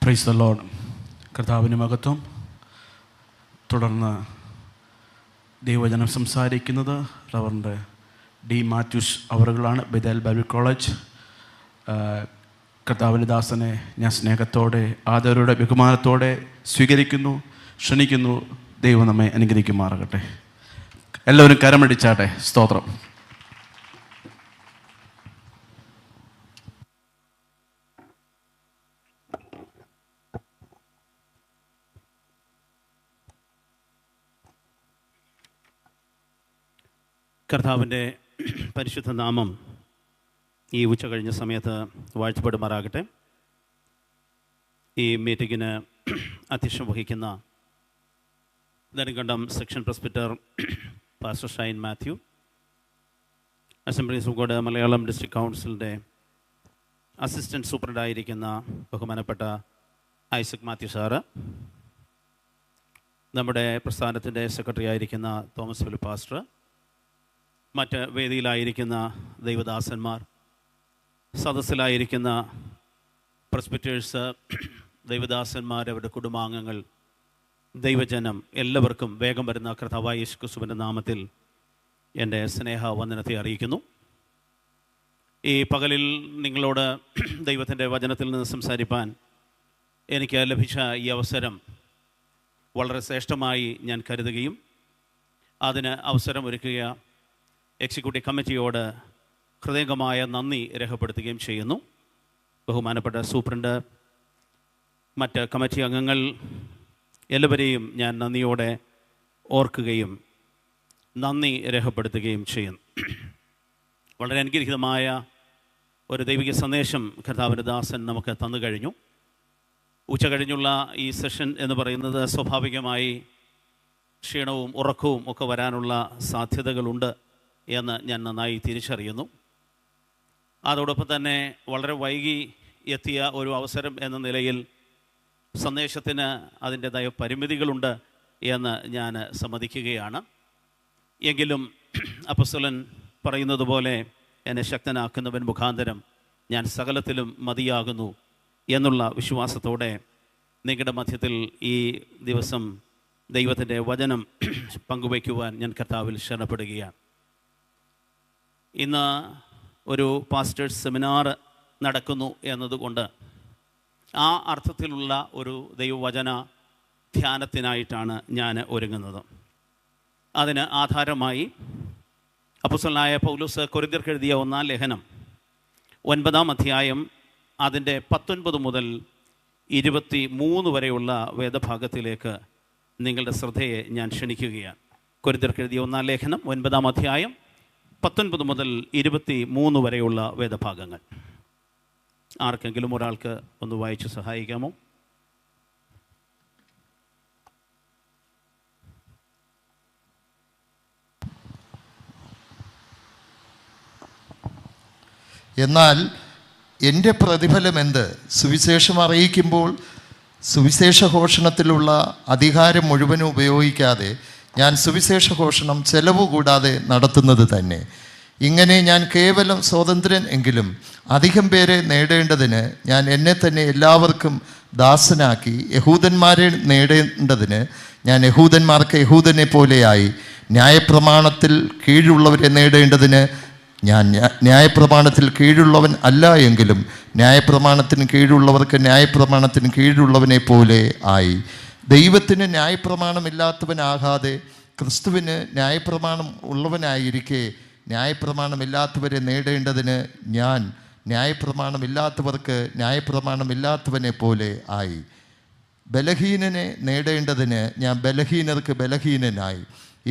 Praise the Lord. കർത്താവിന് മഹത്വം. തുടർന്ന് ദൈവവചനം സംസാരിക്കുന്നത് റവറൻഡ് ഡി മാത്യൂസ് അവറുകളാണ്, ബെഥേൽ ബൈബിൾ കോളേജ്. കർത്താവിൻ്റെ ദാസനെ ഞാൻ സ്നേഹത്തോടെ, ആദരവോടെ, ബഹുമാനത്തോടെ സ്വീകരിക്കുന്നു, ക്ഷണിക്കുന്നു. ദൈവം നമ്മെ അനുഗ്രഹിക്കുമാറാകട്ടെ. എല്ലാവരും കരമടിച്ചാട്ടെ. സ്തോത്രം. കർത്താവിൻ്റെ പരിശുദ്ധ നാമം ഈ ഉച്ച കഴിഞ്ഞ സമയത്ത് വാഴ്ത്തപ്പെടുമാറാകട്ടെ. ഈ മീറ്റിങ്ങിന് അധ്യക്ഷം വഹിക്കുന്ന Nedumkandam section presbyter pastor Shine Mathew, assemblies of God Malayalam district കൗൺസിലിൻ്റെ അസിസ്റ്റൻറ്റ് സൂപ്രണ്ടായിരിക്കുന്ന ബഹുമാനപ്പെട്ട ഐസക് മാത്യു സാറ്, നമ്മുടെ പ്രസ്ഥാനത്തിൻ്റെ സെക്രട്ടറി ആയിരിക്കുന്ന തോമസ് ഫിലിപ്പ് പാസ്റ്റർ, മറ്റ് വേദിയിലായിരിക്കുന്ന ദൈവദാസന്മാർ, സദസ്സിലായിരിക്കുന്ന പ്രസ്ബിറ്റേഴ്സ്, ദൈവദാസന്മാർ, അവരുടെ കുടുംബാംഗങ്ങൾ, ദൈവജനം, എല്ലാവർക്കും വേഗം വരുന്ന കർത്താവായ യേശു ക്രിസ്തുവിൻ്റെ നാമത്തിൽ എൻ്റെ സ്നേഹവന്ദനത്തെ അറിയിക്കുന്നു. ഈ പകലിൽ നിങ്ങളോട് ദൈവത്തിൻ്റെ വചനത്തിൽ നിന്ന് സംസാരിപ്പാൻ എനിക്ക് ലഭിച്ച ഈ അവസരം വളരെ ശ്രേഷ്ഠമായി ഞാൻ കരുതുകയും അതിന് അവസരമൊരുക്കുക എക്സിക്യൂട്ടീവ് കമ്മിറ്റിയോട് ഹൃദയംഗമായ നന്ദി രേഖപ്പെടുത്തുകയും ചെയ്യുന്നു. ബഹുമാനപ്പെട്ട സൂപ്രണ്ട്, മറ്റ് കമ്മിറ്റി അംഗങ്ങൾ എല്ലാവരെയും ഞാൻ നന്ദിയോടെ ഓർക്കുകയും നന്ദി രേഖപ്പെടുത്തുകയും ചെയ്യുന്നു. വളരെ അനുഗ്രഹീതമായ ഒരു ദൈവിക സന്ദേശം കർത്താവിൻ്റെ ദാസൻ നമുക്ക് തന്നു കഴിഞ്ഞു. ഉച്ച കഴിഞ്ഞുള്ള ഈ സെഷൻ എന്ന് പറയുന്നത് സ്വാഭാവികമായി ക്ഷീണവും ഉറക്കവും ഒക്കെ വരാനുള്ള സാധ്യതകളുണ്ട് എന്ന് ഞാൻ നന്നായി തിരിച്ചറിയുന്നു. അതോടൊപ്പം തന്നെ വളരെ വൈകി എത്തിയ ഒരു അവസരം എന്ന നിലയിൽ സന്ദേശത്തിന് അതിൻ്റേതായ പരിമിതികളുണ്ട് എന്ന് ഞാൻ സമ്മതിക്കുകയാണ്. എങ്കിലും അപ്പോസ്തലൻ പറയുന്നത് പോലെ എന്നെ ശക്തനാക്കുന്നവൻ മുഖാന്തരം ഞാൻ സകലത്തിലും മതിയാകുന്നു എന്നുള്ള വിശ്വാസത്തോടെ നിങ്ങളുടെ മധ്യത്തിൽ ഈ ദിവസം ദൈവത്തിൻ്റെ വചനം പങ്കുവയ്ക്കുവാൻ ഞാൻ കർത്താവിൽ ശരണപ്പെടുകയാണ്. ഇന്ന് ഒരു പാസ്റ്റേഴ്സ് സെമിനാർ നടക്കുന്നു എന്നതുകൊണ്ട് ആ അർത്ഥത്തിലുള്ള ഒരു ദൈവവചന ധ്യാനത്തിനായിട്ടാണ് ഞാൻ ഒരുങ്ങുന്നത്. അതിന് ആധാരമായി അപ്പോസ്തലനായ പൗലോസ് കൊരിന്ത്യർക്ക് എഴുതിയ 1-ാം ലേഖനം 9-ാം അധ്യായം അതിൻ്റെ 19 മുതൽ 23 വരെയുള്ള വേദഭാഗത്തിലേക്ക് നിങ്ങളുടെ ശ്രദ്ധയെ ഞാൻ ക്ഷണിക്കുകയാണ്. കൊരിന്ത്യർക്ക് എഴുതിയ 1-ാം ലേഖനം 9-ാം അധ്യായം 19 മുതൽ 23 വരെയുള്ള വേദഭാഗങ്ങൾ. ആർക്കെങ്കിലും ഒരാൾക്ക് ഒന്ന് വായിച്ച് സഹായിക്കാമോ? എന്നാൽ എൻ്റെ പ്രതിഫലം എന്ത്? സുവിശേഷം അറിയിക്കുമ്പോൾ സുവിശേഷഘോഷണത്തിലുള്ള അധികാരം മുഴുവനും ഉപയോഗിക്കാതെ ഞാൻ സുവിശേഷഘോഷണം ചെലവ് കൂടാതെ നടത്തുന്നത് തന്നെ. ഇങ്ങനെ ഞാൻ കേവലം സ്വതന്ത്രൻ എങ്കിലും അധികം പേരെ നേടേണ്ടതിന് ഞാൻ എന്നെ തന്നെ എല്ലാവർക്കും ദാസനാക്കി. യഹൂദന്മാരെ നേടേണ്ടതിന് ഞാൻ യഹൂദന്മാർക്ക് യഹൂദനെ പോലെയായി. ന്യായപ്രമാണത്തിൽ കീഴുള്ളവരെ നേടേണ്ടതിന് ഞാൻ ന്യായപ്രമാണത്തിൽ കീഴുള്ളവൻ അല്ല എങ്കിലും ന്യായപ്രമാണത്തിന് കീഴുള്ളവർക്ക് ന്യായപ്രമാണത്തിന് കീഴുള്ളവനെ പോലെ ആയി. ദൈവത്തിന് ന്യായപ്രമാണമില്ലാത്തവനാകാതെ ക്രിസ്തുവിന് ന്യായപ്രമാണം ഉള്ളവനായിരിക്കെ ന്യായപ്രമാണമില്ലാത്തവരെ നേടേണ്ടതിന് ഞാൻ ന്യായപ്രമാണമില്ലാത്തവർക്ക് ന്യായപ്രമാണമില്ലാത്തവനെ പോലെ ആയി. ബലഹീനനെ നേടേണ്ടതിന് ഞാൻ ബലഹീനർക്ക് ബലഹീനനായി.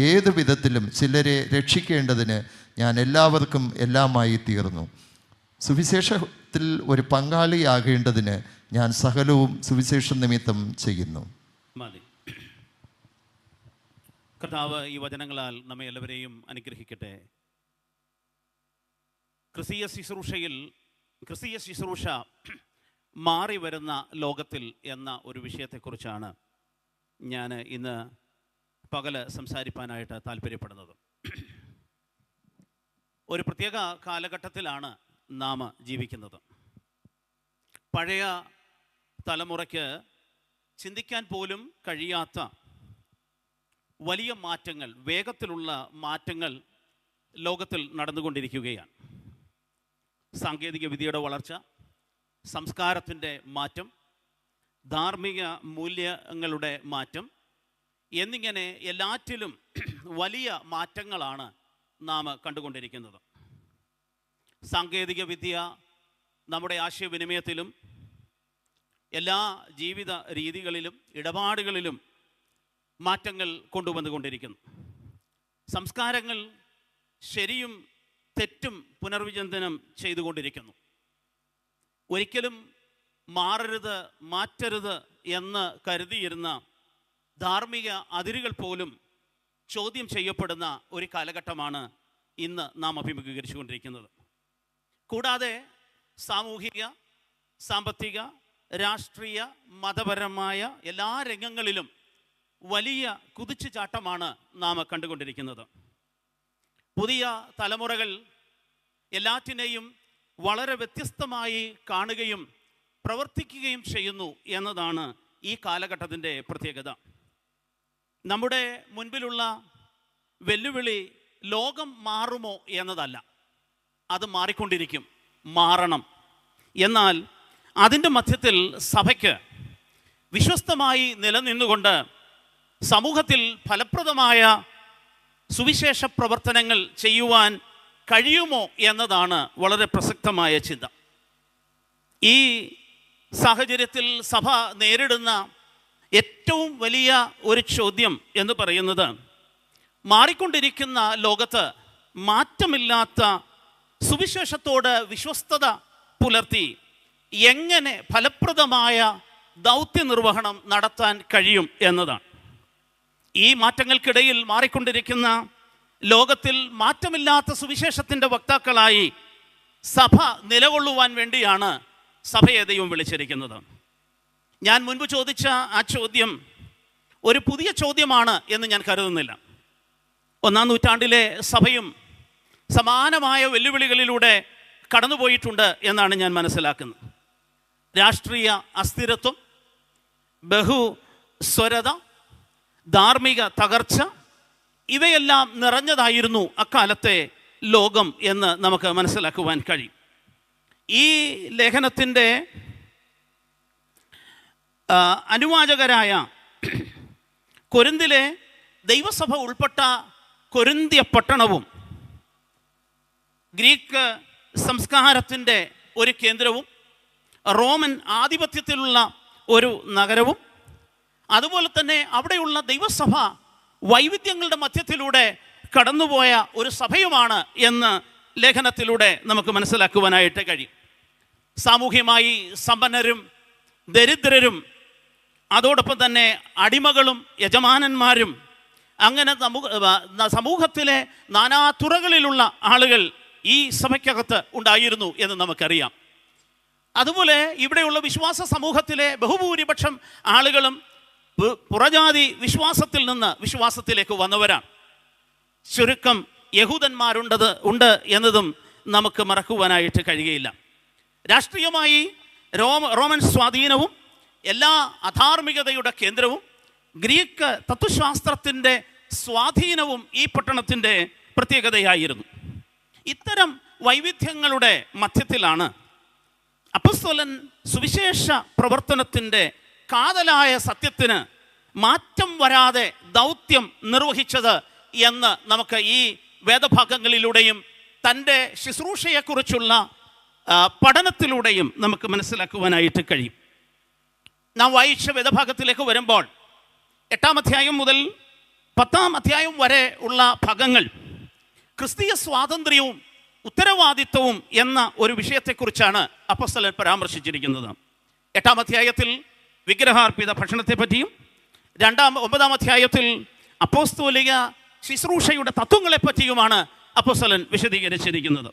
ഏതു വിധത്തിലും ചിലരെ രക്ഷിക്കേണ്ടതിന് ഞാൻ എല്ലാവർക്കും എല്ലാമായി തീർന്നു. സുവിശേഷത്തിൽ ഒരു പങ്കാളിയാകേണ്ടതിന് ഞാൻ സകലവും സുവിശേഷ നിമിത്തം ചെയ്യുന്നു. മതി. കർത്താവ് ഈ വചനങ്ങളാൽ നമ്മെ എല്ലാവരെയും അനുഗ്രഹിക്കട്ടെ. ക്രിസ്തീയ ശുശ്രൂഷ മാറി വരുന്ന ലോകത്തിൽ എന്ന ഒരു വിഷയത്തെക്കുറിച്ചാണ് ഞാൻ ഇന്ന് പകല് സംസാരിപ്പാനായിട്ട് താല്പര്യപ്പെടുന്നത്. ഒരു പ്രത്യേക കാലഘട്ടത്തിലാണ് നാം ജീവിക്കുന്നത്. പഴയ തലമുറയ്ക്ക് ചിന്തിക്കാൻ പോലും കഴിയാത്ത വലിയ മാറ്റങ്ങൾ, വേഗത്തിലുള്ള മാറ്റങ്ങൾ ലോകത്തിൽ നടന്നുകൊണ്ടിരിക്കുകയാണ്. സാങ്കേതിക വിദ്യയുടെ വളർച്ച, സംസ്കാരത്തിൻ്റെ മാറ്റം, ധാർമ്മിക മൂല്യങ്ങളുടെ മാറ്റം എന്നിങ്ങനെ എല്ലാറ്റിലും വലിയ മാറ്റങ്ങളാണ് നാം കണ്ടുകൊണ്ടിരിക്കുന്നത്. സാങ്കേതിക വിദ്യ നമ്മുടെ ആശയവിനിമയത്തിലും എല്ലാ ജീവിത രീതികളിലും ഇടപാടുകളിലും മാറ്റങ്ങൾ കൊണ്ടുവന്നുകൊണ്ടിരിക്കുന്നു. സംസ്കാരങ്ങൾ ശരിയും തെറ്റും പുനർവിചിന്തനം ചെയ്തുകൊണ്ടിരിക്കുന്നു. ഒരിക്കലും മാറരുത്, മാറ്റരുത് എന്ന് കരുതിയിരുന്ന ധാർമ്മിക അതിരുകൾ പോലും ചോദ്യം ചെയ്യപ്പെടുന്ന ഒരു കാലഘട്ടമാണ് ഇന്ന് നാം അഭിമുഖീകരിച്ചുകൊണ്ടിരിക്കുന്നത്. കൂടാതെ സാമൂഹിക, സാമ്പത്തിക, രാഷ്ട്രീയ, മതപരമായ എല്ലാ രംഗങ്ങളിലും വലിയ കുതിച്ചുചാട്ടമാണ് നാം കണ്ടുകൊണ്ടിരിക്കുന്നത്. പുതിയ തലമുറകൾ എല്ലാറ്റിനെയും വളരെ വ്യത്യസ്തമായി കാണുകയും പ്രവർത്തിക്കുകയും ചെയ്യുന്നു എന്നതാണ് ഈ കാലഘട്ടത്തിൻ്റെ പ്രത്യേകത. നമ്മുടെ മുൻപിലുള്ള വെല്ലുവിളി ലോകം മാറുമോ എന്നതല്ല, അത് മാറിക്കൊണ്ടിരിക്കും, മാറണം. എന്നാൽ അതിൻ്റെ മധ്യത്തിൽ സഭയ്ക്ക് വിശ്വസ്തമായി നിലനിന്നുകൊണ്ട് സമൂഹത്തിൽ ഫലപ്രദമായ സുവിശേഷ പ്രവർത്തനങ്ങൾ ചെയ്യുവാൻ കഴിയുമോ എന്നതാണ് വളരെ പ്രസക്തമായ ചിന്ത. ഈ സാഹചര്യത്തിൽ സഭ നേരിടുന്ന ഏറ്റവും വലിയ ഒരു ചോദ്യം എന്ന് പറയുന്നത്, മാറിക്കൊണ്ടിരിക്കുന്ന ലോകത്ത് മാറ്റമില്ലാത്ത സുവിശേഷത്തോട് വിശ്വസ്തത പുലർത്തി എങ്ങനെ ഫലപ്രദമായ ദൗത്യനിർവഹണം നടത്താൻ കഴിയും എന്നതാണ്. ഈ മാറ്റങ്ങൾക്കിടയിൽ മാറിക്കൊണ്ടിരിക്കുന്ന ലോകത്തിൽ മാറ്റമില്ലാത്ത സുവിശേഷത്തിൻ്റെ വക്താക്കളായി സഭ നിലകൊള്ളുവാൻ വേണ്ടിയാണ് സഭയെ ദൈവം വിളിച്ചിരിക്കുന്നത്. ഞാൻ മുൻപ് ചോദിച്ച ആ ചോദ്യം ഒരു പുതിയ ചോദ്യമാണ് എന്ന് ഞാൻ കരുതുന്നില്ല. 1-ാം നൂറ്റാണ്ടിലെ സഭയും സമാനമായ വെല്ലുവിളികളിലൂടെ കടന്നുപോയിട്ടുണ്ട് എന്നാണ് ഞാൻ മനസ്സിലാക്കുന്നത്. രാഷ്ട്രീയ അസ്ഥിരത്വം, ബഹുസ്വരത, ധാർമ്മിക തകർച്ച ഇവയെല്ലാം നിറഞ്ഞതായിരുന്നു അക്കാലത്തെ ലോകം എന്ന് നമുക്ക് മനസ്സിലാക്കുവാൻ കഴിയും. ഈ ലേഖനത്തിൻ്റെ അനുവാചകരായ കൊരിന്തിലെ ദൈവസഭ ഉൾപ്പെട്ട കൊരിന്ത്യ പട്ടണവും ഗ്രീക്ക് സംസ്കാരത്തിൻ്റെ ഒരു കേന്ദ്രവും റോമൻ ആധിപത്യത്തിലുള്ള ഒരു നഗരവും അതുപോലെ തന്നെ അവിടെയുള്ള ദൈവസഭ വൈവിധ്യങ്ങളുടെ മധ്യത്തിലൂടെ കടന്നുപോയ ഒരു സഭയുമാണ് എന്ന് ലേഖനത്തിലൂടെ നമുക്ക് മനസ്സിലാക്കുവാനായിട്ട് കഴിയും. സാമൂഹ്യമായി സമ്പന്നരും ദരിദ്രരും അതോടൊപ്പം തന്നെ അടിമകളും യജമാനന്മാരും അങ്ങനെ സമൂഹത്തിലെ നാനാതുറകളിലുള്ള ആളുകൾ ഈ സഭയ്ക്കകത്ത് ഉണ്ടായിരുന്നു എന്ന് നമുക്കറിയാം. അതുപോലെ ഇവിടെയുള്ള വിശ്വാസ സമൂഹത്തിലെ ബഹുഭൂരിപക്ഷം ആളുകളും പുറജാതി വിശ്വാസത്തിൽ നിന്ന് വിശ്വാസത്തിലേക്ക് വന്നവരാണ്. ചുരുക്കം യഹൂദന്മാരുണ്ട് എന്നതും നമുക്ക് മറക്കുവാനായിട്ട് കഴിയുകയില്ല. രാഷ്ട്രീയമായി റോമൻ സ്വാധീനവും എല്ലാ അധാർമികതയുടെ കേന്ദ്രവും ഗ്രീക്ക് തത്വശാസ്ത്രത്തിൻ്റെ സ്വാധീനവും ഈ പട്ടണത്തിൻ്റെ പ്രത്യേകതയായിരുന്നു. ഇത്തരം വൈവിധ്യങ്ങളുടെ മധ്യത്തിലാണ് അപ്പോസ്തലൻ സുവിശേഷ പ്രവർത്തനത്തിൻ്റെ കാതലായ സത്യത്തിന് മാറ്റം വരാതെ ദൗത്യം നിർവഹിച്ചത് എന്ന് നമുക്ക് ഈ വേദഭാഗങ്ങളിലൂടെയും തൻ്റെ ശുശ്രൂഷയെക്കുറിച്ചുള്ള പഠനത്തിലൂടെയും നമുക്ക് മനസ്സിലാക്കുവാനായിട്ട് കഴിയും. നാം വായിച്ച വേദഭാഗത്തിലേക്ക് വരുമ്പോൾ 8-ാം അധ്യായം മുതൽ 10-ാം അധ്യായം വരെ ഉള്ള ഭാഗങ്ങൾ ക്രിസ്തീയ സ്വാതന്ത്ര്യവും ഉത്തരവാദിത്വവും എന്ന ഒരു വിഷയത്തെക്കുറിച്ചാണ് അപ്പോസ്തലൻ പരാമർശിച്ചിരിക്കുന്നത്. 8-ാം അധ്യായത്തിൽ വിഗ്രഹാർപ്പിത ഭക്ഷണത്തെപ്പറ്റിയും 9-ാം അധ്യായത്തിൽ അപ്പോസ്തോലിക ശുശ്രൂഷയുടെ തത്വങ്ങളെപ്പറ്റിയുമാണ് അപ്പോസ്തലൻ വിശദീകരിച്ചിരിക്കുന്നത്.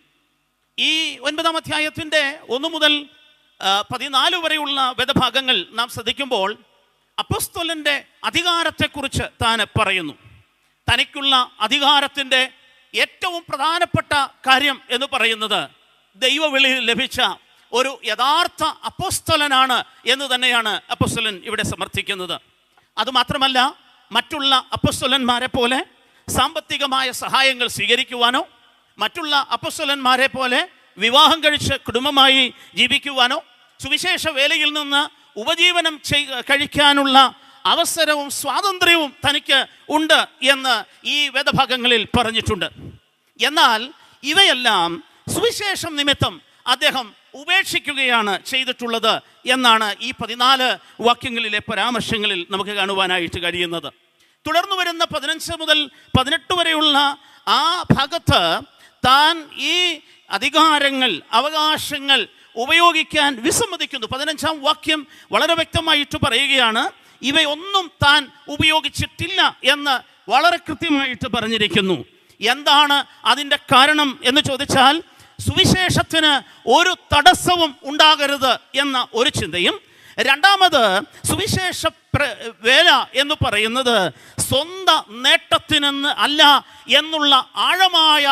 ഈ 9-ാം അധ്യായത്തിൻ്റെ 1 മുതൽ 14 വരെയുള്ള വേദഭാഗങ്ങൾ നാം ശ്രദ്ധിക്കുമ്പോൾ അപ്പോസ്തലൻ്റെ അധികാരത്തെക്കുറിച്ച് താൻ പറയുന്നു. തനിക്കുള്ള അധികാരത്തിൻ്റെ ഏറ്റവും പ്രധാനപ്പെട്ട കാര്യം എന്ന് പറയുന്നത് ദൈവവിളിയിൽ ലഭിച്ച ഒരു യഥാർത്ഥ അപ്പോസ്തലനാണ് എന്ന് തന്നെയാണ് അപ്പോസ്തലൻ ഇവിടെ സമർത്ഥിക്കുന്നത്. അതുമാത്രമല്ല, മറ്റുള്ള അപ്പോസ്തലന്മാരെ പോലെ സാമ്പത്തികമായ സഹായങ്ങൾ സ്വീകരിക്കുവാനോ, മറ്റുള്ള അപ്പോസ്തലന്മാരെ പോലെ വിവാഹം കഴിച്ച് കുടുംബമായി ജീവിക്കുവാനോ, സുവിശേഷ വേലയിൽ നിന്ന് ഉപജീവനം കഴിക്കാനുള്ള അവസരവും സ്വാതന്ത്ര്യവും തനിക്ക് ഉണ്ട് എന്ന് ഈ വേദഭാഗങ്ങളിൽ പറഞ്ഞിട്ടുണ്ട്. എന്നാൽ ഇവയെല്ലാം സുവിശേഷം നിമിത്തം അദ്ദേഹം ഉപേക്ഷിക്കുകയാണ് ചെയ്തിട്ടുള്ളത് എന്നാണ് ഈ 14 വാക്യങ്ങളിലെ പരാമർശങ്ങളിൽ നമുക്ക് കാണുവാനായിട്ട് കഴിയുന്നത്. തുടർന്നു വരുന്ന 15 മുതൽ 18 വരെയുള്ള ആ ഭാഗത്ത് താൻ ഈ അധികാരങ്ങൾ, അവകാശങ്ങൾ ഉപയോഗിക്കാൻ വിസമ്മതിക്കുന്നു. 15-ാം വാക്യം വളരെ വ്യക്തമായിട്ട് പറയുകയാണ്, ഇവയൊന്നും താൻ ഉപയോഗിച്ചിട്ടില്ല എന്ന് വളരെ കൃത്യമായിട്ട് പറഞ്ഞിരിക്കുന്നു. എന്താണ് അതിൻ്റെ കാരണം എന്ന് ചോദിച്ചാൽ, സുവിശേഷത്തിന് ഒരു തടസ്സവും ഉണ്ടാകരുത് എന്ന ഒരു ചിന്തയും, രണ്ടാമത് സുവിശേഷ വേല എന്ന് പറയുന്നത് സ്വന്തം നേട്ടത്തിനെന്ന് അല്ല എന്നുള്ള ആഴമായ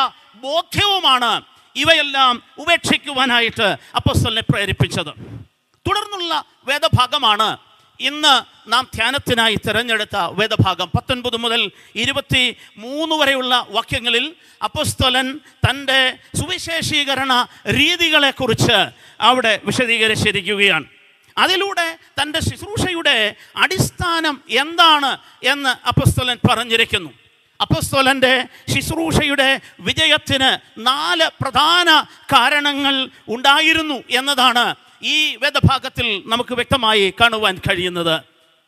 ബോധ്യവുമാണ് ഇവയെല്ലാം ഉപേക്ഷിക്കുവാനായിട്ട് അപ്പോസ്തലനെ പ്രേരിപ്പിച്ചത്. തുടർന്നുള്ള വേദഭാഗമാണ് ഇന്ന് നാം ധ്യാനത്തിനായി തിരഞ്ഞെടുത്ത വേദഭാഗം. 19 മുതൽ 23 വരെയുള്ള വാക്യങ്ങളിൽ അപ്പോസ്തലൻ തൻ്റെ സുവിശേഷീകരണ രീതികളെക്കുറിച്ച് അവിടെ വിശദീകരിച്ചിരിക്കുകയാണ്. അതിലൂടെ തൻ്റെ ശുശ്രൂഷയുടെ അടിസ്ഥാനം എന്താണ് എന്ന് അപ്പോസ്തലൻ പറഞ്ഞിരിക്കുന്നു. അപ്പോസ്തലൻ്റെ ശുശ്രൂഷയുടെ വിജയത്തിന് 4 പ്രധാന കാരണങ്ങൾ ഉണ്ടായിരുന്നു എന്നതാണ് ഈ വേദഭാഗത്തിൽ നമുക്ക് വ്യക്തമായി കാണുവാൻ കഴിയുന്നത്.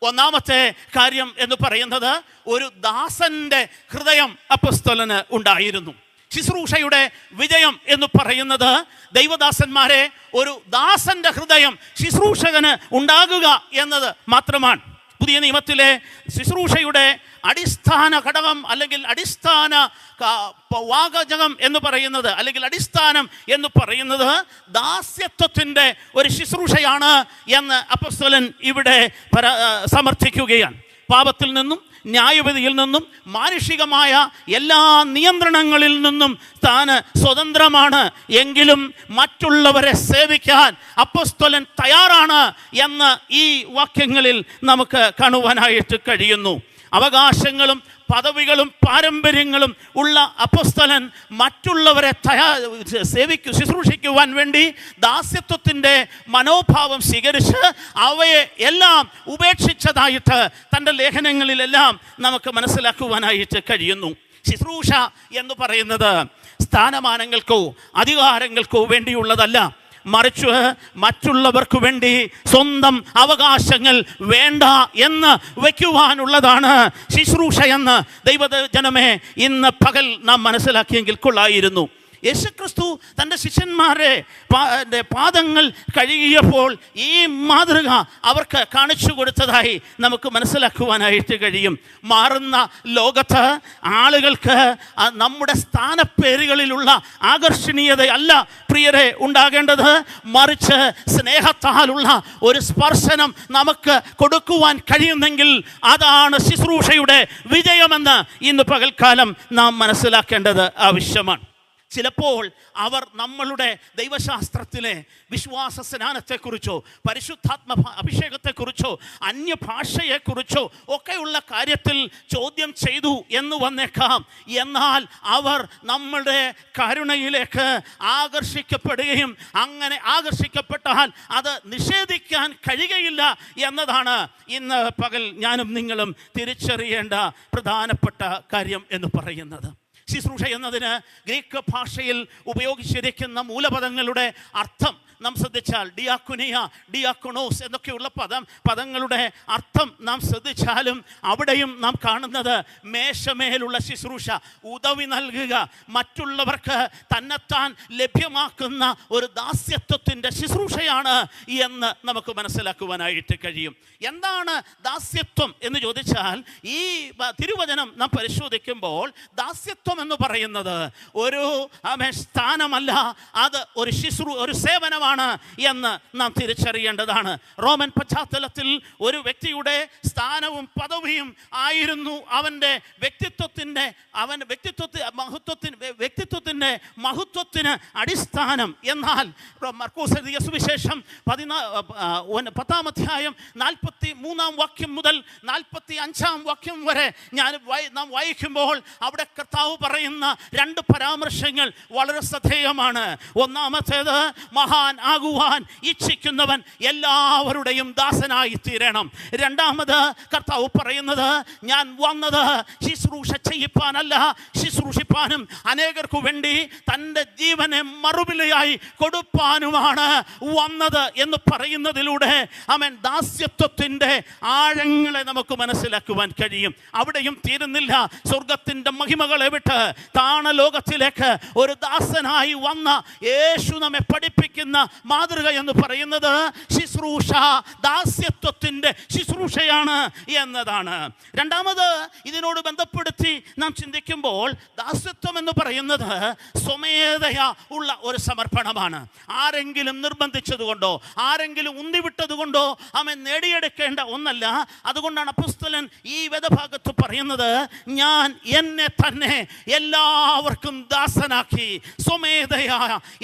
ഒന്നാമത്തെ കാര്യം എന്ന് പറയുന്നത്, ഒരു ദാസന്റെ ഹൃദയം അപ്പോസ്തലന് ഉണ്ടായിരുന്നു. ശുശ്രൂഷയുടെ വിജയം എന്ന് പറയുന്നത് ദൈവദാസന്മാരെ, ഒരു ദാസന്റെ ഹൃദയം ശുശ്രൂഷകന് ഉണ്ടാകുക എന്നത് മാത്രമാണ്. പുതിയ നിയമത്തിലെ ശുശ്രൂഷയുടെ അടിസ്ഥാന ഘടകം അല്ലെങ്കിൽ അടിസ്ഥാന വാചകം എന്ന് പറയുന്നത്, അല്ലെങ്കിൽ അടിസ്ഥാനം എന്ന് പറയുന്നത് ദാസ്യത്വത്തിൻ്റെ ഒരു ശുശ്രൂഷയാണ് എന്ന് അപ്പോസ്തലൻ ഇവിടെ സമർത്ഥിക്കുകയാണ്. പാപത്തിൽ നിന്നും ന്യായവിധിയിൽ നിന്നും മാനുഷികമായ എല്ലാ നിയന്ത്രണങ്ങളിൽ നിന്നും താൻ സ്വതന്ത്രമാണ്. എങ്കിലും മറ്റുള്ളവരെ സേവിക്കാൻ അപ്പോസ്തലൻ തയ്യാറാണ് എന്ന് ഈ വാക്യങ്ങളിൽ നമുക്ക് കാണുവാനായിട്ട് കഴിയുന്നു. അവകാശങ്ങളും പദവികളും പാരമ്പര്യങ്ങളും ഉള്ള അപ്പോസ്തലൻ മറ്റുള്ളവരെ ശുശ്രൂഷിക്കുവാൻ വേണ്ടി ദാസ്യത്വത്തിൻ്റെ മനോഭാവം സ്വീകരിച്ച് അവയെ എല്ലാം ഉപേക്ഷിച്ചതായിട്ട് തൻ്റെ ലേഖനങ്ങളിലെല്ലാം നമുക്ക് മനസ്സിലാക്കുവാനായിട്ട് കഴിയുന്നു. ശുശ്രൂഷ എന്ന് പറയുന്നത് സ്ഥാനമാനങ്ങൾക്കോ അധികാരങ്ങൾക്കോ വേണ്ടിയുള്ളതല്ല, മറിച്ച് മറ്റുള്ളവർക്ക് വേണ്ടി സ്വന്തം അവകാശങ്ങൾ വേണ്ട എന്ന് വയ്ക്കുവാനുള്ളതാണ് ശുശ്രൂഷ എന്ന് ദൈവജനമേ ഇന്ന് പകൽ നാം മനസ്സിലാക്കിയെങ്കിൽ കൊള്ളായിരുന്നു. യേശുക്രിസ്തു തൻ്റെ ശിഷ്യന്മാരെ പാദങ്ങൾ കഴുകിയപ്പോൾ ഈ മാതൃക അവർക്ക് കാണിച്ചു കൊടുത്തതായി നമുക്ക് മനസ്സിലാക്കുവാനായിട്ട് കഴിയും. മാറുന്ന ലോകത്ത് ആളുകൾക്ക് നമ്മുടെ സ്ഥാനപ്പേരുകളിലുള്ള ആകർഷണീയതയല്ല പ്രിയരെ ഉണ്ടാകേണ്ടത്, മറിച്ച് സ്നേഹത്താലുള്ള ഒരു സ്പർശനം നമുക്ക് കൊടുക്കുവാൻ കഴിയുന്നെങ്കിൽ അതാണ് ശുശ്രൂഷയുടെ വിജയമെന്ന് ഇന്ന് പകൽക്കാലം നാം മനസ്സിലാക്കേണ്ടത് ആവശ്യമാണ്. ചിലപ്പോൾ അവർ നമ്മളുടെ ദൈവശാസ്ത്രത്തിലെ വിശ്വാസ സ്നാനത്തെക്കുറിച്ചോ പരിശുദ്ധാത്മ അഭിഷേകത്തെക്കുറിച്ചോ അന്യഭാഷയെക്കുറിച്ചോ ഒക്കെയുള്ള കാര്യത്തിൽ ചോദ്യം ചെയ്തു എന്ന് വന്നേക്കാം. എന്നാൽ അവർ നമ്മളുടെ കരുണയിലേക്ക് ആകർഷിക്കപ്പെടുകയും അങ്ങനെ ആകർഷിക്കപ്പെട്ടാൽ അത് നിഷേധിക്കാൻ കഴിയുകയില്ല എന്നതാണ് ഇന്ന് പകൽ ഞാനും നിങ്ങളും തിരിച്ചറിയേണ്ട പ്രധാനപ്പെട്ട കാര്യം എന്ന് പറയുന്നത്. ശുശ്രൂഷ എന്നതിന് ഗ്രീക്ക് ഭാഷയിൽ ഉപയോഗിച്ചിരിക്കുന്ന മൂലപദങ്ങളുടെ അർത്ഥം നാം ശ്രദ്ധിച്ചാൽ, ഡിയാക്കുനിയ, ഡിയാക്കൊണോസ് എന്നൊക്കെയുള്ള പദങ്ങളുടെ അർത്ഥം നാം ശ്രദ്ധിച്ചാലും അവിടെയും നാം കാണുന്നത് മേശമേലുള്ള ശുശ്രൂഷ, ഉദവി നൽകുക, മറ്റുള്ളവർക്ക് തന്നെത്താൻ ലഭ്യമാക്കുന്ന ഒരു ദാസ്യത്വത്തിൻ്റെ ശുശ്രൂഷയാണ് എന്ന് നമുക്ക് മനസ്സിലാക്കുവാനായിട്ട് കഴിയും. എന്താണ് ദാസ്യത്വം എന്ന് ചോദിച്ചാൽ, ഈ തിരുവചനം നാം പരിശോധിക്കുമ്പോൾ ദാസ്യത്വം എന്ന് പറയുന്നത് ഒരു സ്ഥാനമല്ല, അത് ഒരു സേവനമാണ് എന്ന് നാം തിരിച്ചറിയേണ്ടതാണ്. റോമൻ പശ്ചാത്തലത്തിൽ ഒരു വ്യക്തിയുടെ സ്ഥാനവും പദവിയും ആയിരുന്നു അവൻ്റെ വ്യക്തിത്വത്തിൻ്റെ മഹത്വത്തിന് അടിസ്ഥാനം. എന്നാൽ മർക്കോസ് എഴുതിയ സുവിശേഷം 10-ാം അധ്യായം 43-ാം വാക്യം മുതൽ 45-ാം വാക്യം വരെ നാം വായിക്കുമ്പോൾ അവിടെ കർത്താവ് പറയുന്ന 2 പരാമർശങ്ങൾ വളരെ ശ്രദ്ധേയമാണ്. ഒന്നാമത്തേത്, മഹാൻ ആകുവാൻ ഇച്ഛിക്കുന്നവൻ എല്ലാവരുടെയും ദാസനായി തീരണം. രണ്ടാമത് കർത്താവ് പറയുന്നത്, ഞാൻ വന്നത് ശുശ്രൂഷ ചെയ്യിപ്പാനല്ല, ശുശ്രൂഷിപ്പാനും അനേകർക്കു വേണ്ടി തൻ്റെ ജീവനെ മറുവിലയായി കൊടുപ്പാനുമാണ് വന്നത് എന്ന് പറയുന്നതിലൂടെ അവൻ ദാസ്യത്വത്തിൻ്റെ ആഴങ്ങളെ നമുക്ക് മനസ്സിലാക്കുവാൻ കഴിയും. അവിടെയും തീരുന്നില്ല. സ്വർഗത്തിൻ്റെ മഹിമകളെ വിട്ട് താണലോകത്തിലേക്ക് ഒരു ദാസനായി വന്ന യേശു നമ്മെ പഠിപ്പിക്കുന്ന മാതൃക എന്ന് പറയുന്നത് ശുശ്രൂഷ, ദാസ്യത്വത്തിൻ്റെ ശുശ്രൂഷയാണ് എന്നതാണ്. രണ്ടാമത്, ഇതിനോട് ബന്ധപ്പെടുത്തി നാം ചിന്തിക്കുമ്പോൾ ദാസ്യത്വം എന്ന് പറയുന്നത് സ്വമേധയാ ഉള്ള ഒരു സമർപ്പണമാണ്. ആരെങ്കിലും നിർബന്ധിച്ചതുകൊണ്ടോ ആരെങ്കിലും ഉന്തിവിട്ടതുകൊണ്ടോ അവൻ നേടിയെടുക്കേണ്ട ഒന്നല്ല. അതുകൊണ്ടാണ് അപ്പോസ്തലൻ ഈ വേദഭാഗത്ത് പറയുന്നത്, ഞാൻ എന്നെ തന്നെ എല്ലാവർക്കും ദാസനാക്കി സ്വമേധയാ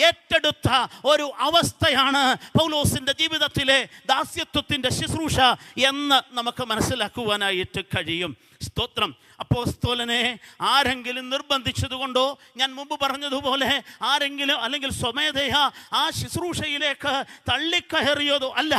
ഏറ്റെടുത്ത ഒരു അവസ്ഥയാണ് പൗലോസിൻ്റെ ജീവിതത്തിലെ ദാസ്യത്വത്തിൻ്റെ ശുശ്രൂഷ എന്ന് നമുക്ക് മനസ്സിലാക്കുവാനായിട്ട് കഴിയും. സ്തോത്രം. അപ്പോസ്തലനെ ആരെങ്കിലും നിർബന്ധിച്ചതുകൊണ്ടോ, ഞാൻ മുമ്പ് പറഞ്ഞതുപോലെ ആരെങ്കിലും അല്ലെങ്കിൽ സ്വമേധയാ ആ ശുശ്രൂഷയിലേക്ക് തള്ളിക്കയറിയതോ അല്ല.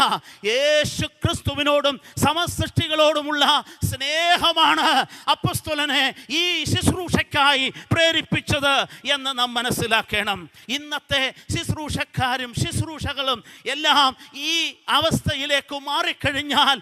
യേശു ക്രിസ്തുവിനോടും സമസൃഷ്ടികളോടുമുള്ള സ്നേഹമാണ് അപ്പോസ്തലനെ ഈ ശുശ്രൂഷയ്ക്കായി പ്രേരിപ്പിച്ചത് എന്ന് നാം മനസ്സിലാക്കണം. ഇന്നത്തെ ശുശ്രൂഷക്കാരും ശുശ്രൂഷകളും എല്ലാം ഈ അവസ്ഥയിലേക്ക് മാറിക്കഴിഞ്ഞാൽ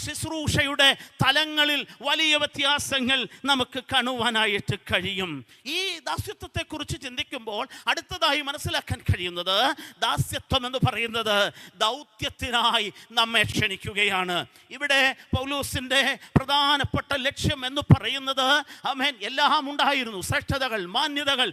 ശുശ്രൂഷയുടെ തലങ്ങളിൽ വലിയ വ്യത്യാസങ്ങൾ നമുക്ക് കാണുവാനായിട്ട് കഴിയും. ഈ ദാസ്യത്വത്തെക്കുറിച്ച് ചിന്തിക്കുമ്പോൾ അടുത്തതായി മനസ്സിലാക്കാൻ കഴിയുന്നത്, ദാസ്യത്വം എന്ന് പറയുന്നത് ദൗത്യത്തിനായി നമ്മെ ക്ഷണിക്കുകയാണ്. ഇവിടെ പൗലോസിൻ്റെ പ്രധാനപ്പെട്ട ലക്ഷ്യം എന്ന് പറയുന്നത് എല്ലാം ഉണ്ടായിരുന്നു. ശ്രേഷ്ഠതകൾ, മാന്യതകൾ